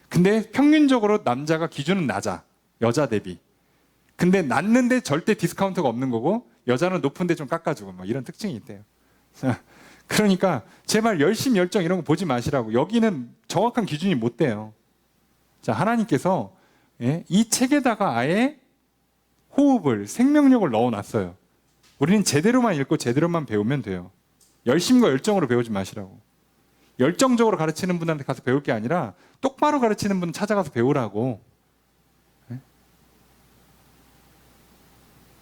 Speaker 1: 근데 평균적으로 남자가 기준은 낮아. 여자 대비. 근데 낮는데 절대 디스카운트가 없는 거고 여자는 높은데 좀 깎아주고 뭐 이런 특징이 있대요. 그러니까 제발 열심 열정 이런 거 보지 마시라고. 여기는 정확한 기준이 못 돼요. 자, 하나님께서 이 책에다가 아예 호흡을 생명력을 넣어놨어요. 우리는 제대로만 읽고 제대로만 배우면 돼요. 열심과 열정으로 배우지 마시라고. 열정적으로 가르치는 분한테 가서 배울 게 아니라 똑바로 가르치는 분 찾아가서 배우라고.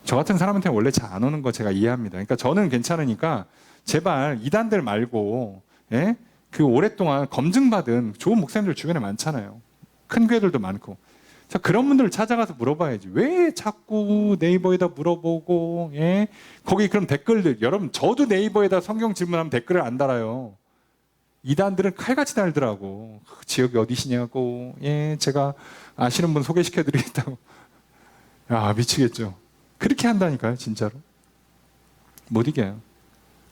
Speaker 1: 저 같은 사람한테는 원래 잘 안 오는 거 제가 이해합니다. 그러니까 저는 괜찮으니까 제발 이단들 말고 그 오랫동안 검증받은 좋은 목사님들 주변에 많잖아요. 큰 교회들도 많고. 자, 그런 분들을 찾아가서 물어봐야지. 왜 자꾸 네이버에다 물어보고 거기 그럼 댓글들 여러분 저도 네이버에다 성경 질문하면 댓글을 안 달아요. 이단들은 칼같이 달더라고. 지역이 어디시냐고. 제가 아시는 분 소개시켜드리겠다고. 야, 미치겠죠. 그렇게 한다니까요, 진짜로. 못 이겨요.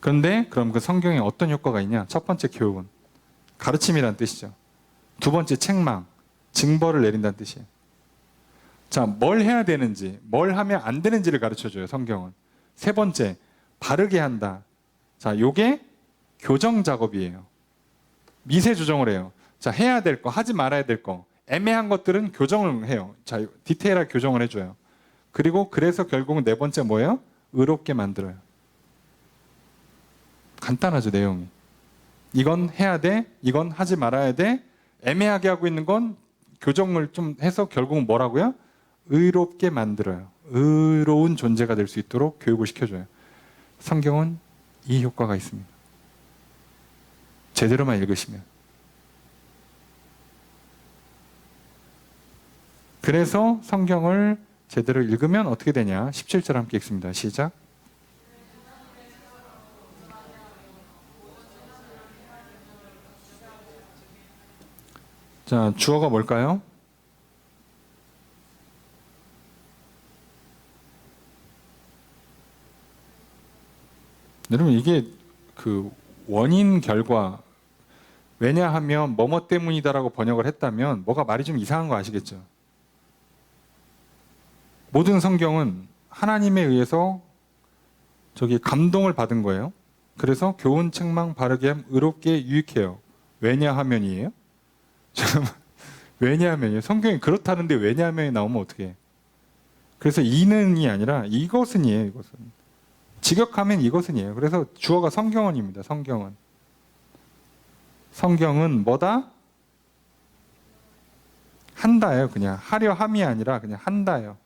Speaker 1: 그런데 그럼 그 성경에 어떤 효과가 있냐? 첫 번째 교훈, 가르침이라는 뜻이죠. 두 번째 책망, 징벌을 내린다는 뜻이에요. 자, 뭘 해야 되는지, 뭘 하면 안 되는지를 가르쳐줘요, 성경은. 세 번째, 바르게 한다. 자, 요게 교정 작업이에요. 미세 조정을 해요. 자, 해야 될 거, 하지 말아야 될 거, 애매한 것들은 교정을 해요. 자, 디테일하게 교정을 해줘요. 그리고 그래서 결국은 네 번째 뭐예요? 의롭게 만들어요. 간단하죠, 내용이. 이건 해야 돼, 이건 하지 말아야 돼, 애매하게 하고 있는 건 교정을 좀 해서 결국은 뭐라고요? 의롭게 만들어요. 의로운 존재가 될 수 있도록 교육을 시켜줘요. 성경은 이 효과가 있습니다. 제대로만 읽으시면. 그래서 성경을 제대로 읽으면 어떻게 되냐? 17절 함께 읽습니다. 시작. 자, 주어가 뭘까요? 여러분 이게 그 원인 결과 왜냐하면 뭐뭐 때문이다라고 번역을 했다면 뭐가 말이 좀 이상한 거 아시겠죠? 모든 성경은 하나님에 의해서 감동을 받은 거예요. 그래서 교훈, 책망, 바르게 함, 의롭게 유익해요. 왜냐하면이에요? 왜냐하면이에요. 성경이 그렇다는데 왜냐하면이 나오면 어떻게 해? 그래서 이는이 아니라 이것은이에요. 이것은. 직역하면 이것은이에요. 그래서 주어가 성경은입니다. 성경은. 성경은 뭐다? 한다예요. 그냥 하려 함이 아니라 그냥 한다예요.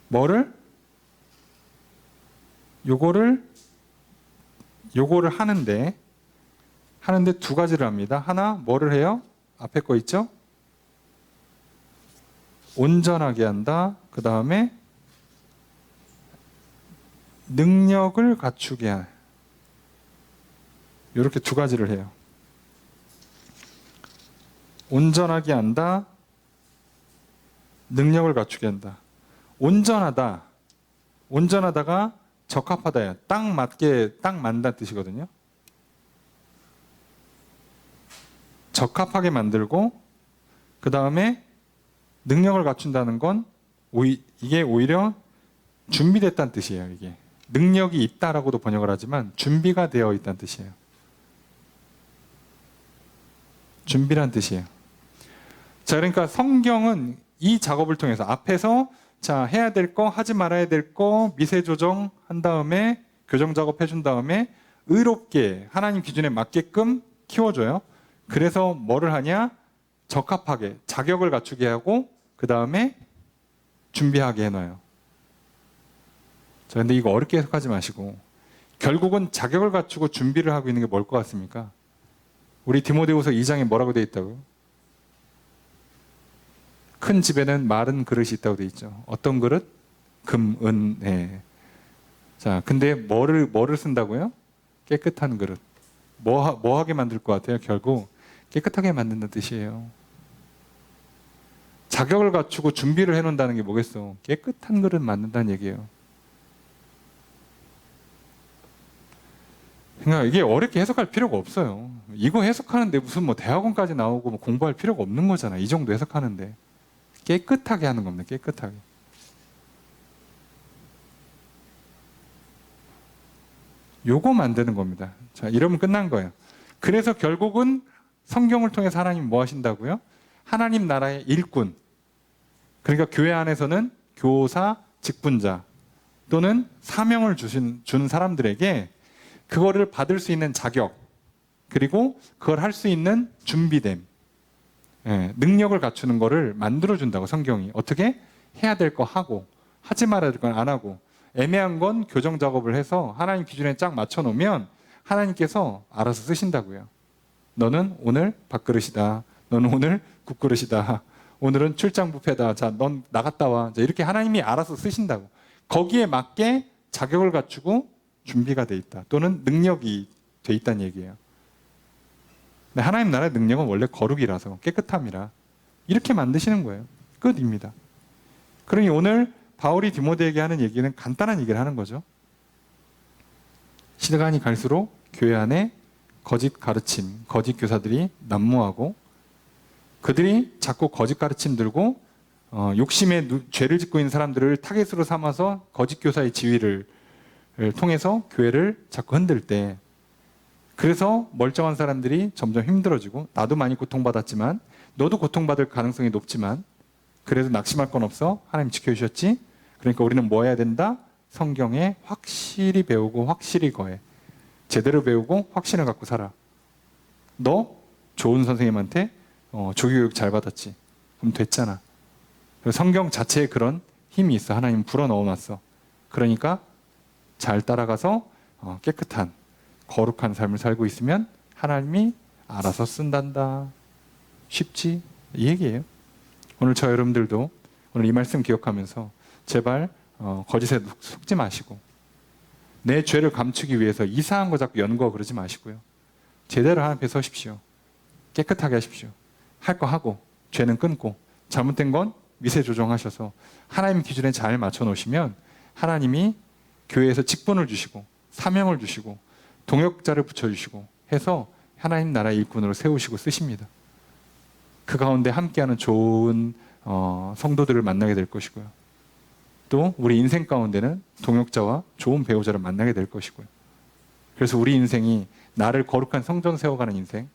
Speaker 1: 뭐를? 요거를 하는데 두 가지를 합니다. 하나 뭐를 해요? 앞에 거 있죠? 온전하게 한다. 그 다음에 능력을 갖추게 할. 이렇게 두 가지를 해요. 온전하게 한다. 능력을 갖추게 한다. 온전하다가 적합하다야. 딱 맞다는 뜻이거든요. 적합하게 만들고 그 다음에 능력을 갖춘다는 건 이게 오히려 준비됐다는 뜻이에요. 이게 능력이 있다라고도 번역을 하지만 준비가 되어 있다는 뜻이에요. 준비란 뜻이에요. 자, 그러니까 성경은 이 작업을 통해서 앞에서 자, 해야 될 거, 하지 말아야 될 거 미세 조정 한 다음에 교정 작업 해준 다음에 의롭게 하나님 기준에 맞게끔 키워줘요. 그래서 뭐를 하냐? 적합하게 자격을 갖추게 하고 그 다음에 준비하게 해놔요. 자, 근데 이거 어렵게 해석하지 마시고 결국은 자격을 갖추고 준비를 하고 있는 게 뭘 것 같습니까? 우리 디모데후서 2장에 뭐라고 돼 있다고요? 큰 집에는 마른 그릇이 있다고 돼 있죠. 어떤 그릇? 금, 은, 예. 자, 근데 뭐를 쓴다고요? 깨끗한 그릇. 뭐 하게 만들 것 같아요? 결국 깨끗하게 만든다는 뜻이에요. 자격을 갖추고 준비를 해놓는다는 게 뭐겠어? 깨끗한 그릇 만든다는 얘기예요. 그러니까 이게 어렵게 해석할 필요가 없어요. 이거 해석하는데 무슨 뭐 대학원까지 나오고 뭐 공부할 필요가 없는 거잖아. 이 정도 해석하는데. 깨끗하게 하는 겁니다. 깨끗하게. 요거 만드는 겁니다. 자, 이러면 끝난 거예요. 그래서 결국은 성경을 통해서 하나님 뭐 하신다고요? 하나님 나라의 일꾼. 그러니까 교회 안에서는 교사, 직분자 또는 사명을 주는 사람들에게 그거를 받을 수 있는 자격, 그리고 그걸 할 수 있는 준비됨, 능력을 갖추는 거를 만들어준다고 성경이. 어떻게? 해야 될 거 하고, 하지 말아야 될 건 안 하고, 애매한 건 교정 작업을 해서 하나님 기준에 쫙 맞춰놓으면 하나님께서 알아서 쓰신다고요. 너는 오늘 밥그릇이다. 너는 오늘 국그릇이다. 오늘은 출장 뷔페다. 자, 넌 나갔다 와. 자, 이렇게 하나님이 알아서 쓰신다고. 거기에 맞게 자격을 갖추고 준비가 돼 있다. 또는 능력이 돼 있다는 얘기예요. 근데 하나님 나라의 능력은 원래 거룩이라서, 깨끗함이라 이렇게 만드시는 거예요. 끝입니다. 그러니 오늘 바울이 디모데에게 하는 얘기는 간단한 얘기를 하는 거죠. 시간이 갈수록 교회 안에 거짓 가르침, 거짓 교사들이 난무하고 그들이 자꾸 거짓 가르침 들고 욕심에 죄를 짓고 있는 사람들을 타겟으로 삼아서 거짓 교사의 지위를 통해서 교회를 자꾸 흔들 때, 그래서 멀쩡한 사람들이 점점 힘들어지고, 나도 많이 고통받았지만 너도 고통받을 가능성이 높지만 그래도 낙심할 건 없어. 하나님 지켜주셨지. 그러니까 우리는 뭐 해야 된다? 성경에 확실히 배우고 확실히 거해. 제대로 배우고 확신을 갖고 살아. 너 좋은 선생님한테 조교육 잘 받았지. 그럼 됐잖아. 성경 자체에 그런 힘이 있어. 하나님 불어 넣어놨어. 그러니까 잘 따라가서 깨끗한 거룩한 삶을 살고 있으면 하나님이 알아서 쓴단다. 쉽지? 이 얘기예요. 오늘 저 여러분들도 오늘 이 말씀 기억하면서 제발 거짓에 속지 마시고, 내 죄를 감추기 위해서 이상한 거 자꾸 연구하고 그러지 마시고요. 제대로 하나님 앞에 서십시오. 깨끗하게 하십시오. 할 거 하고 죄는 끊고, 잘못된 건 미세 조정하셔서 하나님 기준에 잘 맞춰 놓으시면 하나님이 교회에서 직분을 주시고 사명을 주시고 동역자를 붙여주시고 해서 하나님 나라 일꾼으로 세우시고 쓰십니다. 그 가운데 함께하는 좋은 성도들을 만나게 될 것이고요. 또 우리 인생 가운데는 동역자와 좋은 배우자를 만나게 될 것이고요. 그래서 우리 인생이 나를 거룩한 성전 세워가는 인생,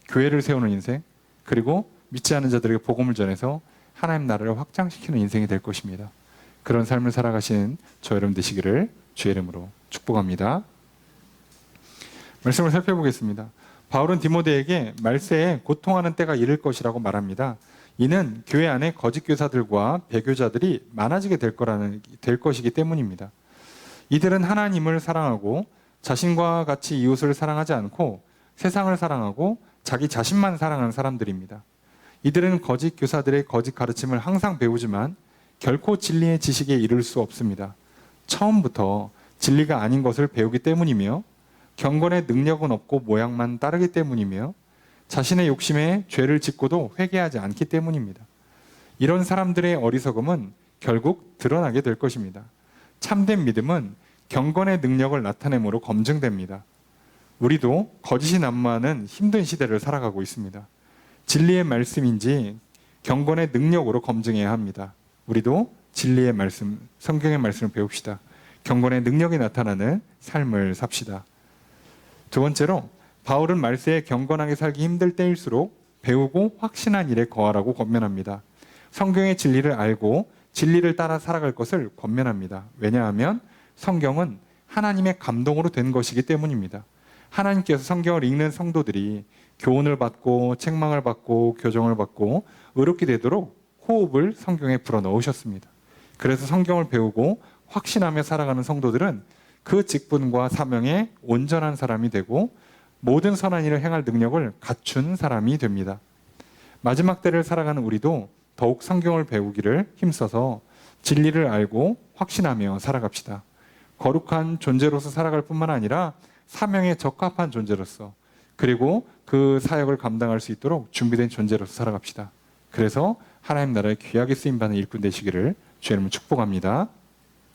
Speaker 1: 교회를 세우는 인생, 그리고 믿지 않는 자들에게 복음을 전해서 하나님 나라를 확장시키는 인생이 될 것입니다. 그런 삶을 살아가시는 저 여러분 되시기를 주의 이름으로 축복합니다. 말씀을 살펴보겠습니다. 바울은 디모데에게 말세에 고통하는 때가 이를 것이라고 말합니다. 이는 교회 안에 거짓 교사들과 배교자들이 많아지게 될 것이기 때문입니다. 이들은 하나님을 사랑하고 자신과 같이 이웃을 사랑하지 않고 세상을 사랑하고 자기 자신만 사랑하는 사람들입니다. 이들은 거짓 교사들의 거짓 가르침을 항상 배우지만 결코 진리의 지식에 이를 수 없습니다. 처음부터 진리가 아닌 것을 배우기 때문이며 경건의 능력은 없고 모양만 따르기 때문이며 자신의 욕심에 죄를 짓고도 회개하지 않기 때문입니다. 이런 사람들의 어리석음은 결국 드러나게 될 것입니다. 참된 믿음은 경건의 능력을 나타내므로 검증됩니다. 우리도 거짓이 난무하는 힘든 시대를 살아가고 있습니다. 진리의 말씀인지 경건의 능력으로 검증해야 합니다. 우리도 진리의 말씀, 성경의 말씀을 배웁시다. 경건의 능력이 나타나는 삶을 삽시다. 두 번째로 바울은 말세에 경건하게 살기 힘들 때일수록 배우고 확신한 일에 거하라고 권면합니다. 성경의 진리를 알고 진리를 따라 살아갈 것을 권면합니다. 왜냐하면 성경은 하나님의 감동으로 된 것이기 때문입니다. 하나님께서 성경을 읽는 성도들이 교훈을 받고 책망을 받고 교정을 받고 의롭게 되도록 호흡을 성경에 불어넣으셨습니다. 그래서 성경을 배우고 확신하며 살아가는 성도들은 그 직분과 사명에 온전한 사람이 되고 모든 선한 일을 행할 능력을 갖춘 사람이 됩니다. 마지막 때를 살아가는 우리도 더욱 성경을 배우기를 힘써서 진리를 알고 확신하며 살아갑시다. 거룩한 존재로서 살아갈 뿐만 아니라 사명에 적합한 존재로서, 그리고 그 사역을 감당할 수 있도록 준비된 존재로서 살아갑시다. 그래서 하나님 나라의 귀하게 쓰임받는 일꾼 되시기를 주의 이름으로 축복합니다.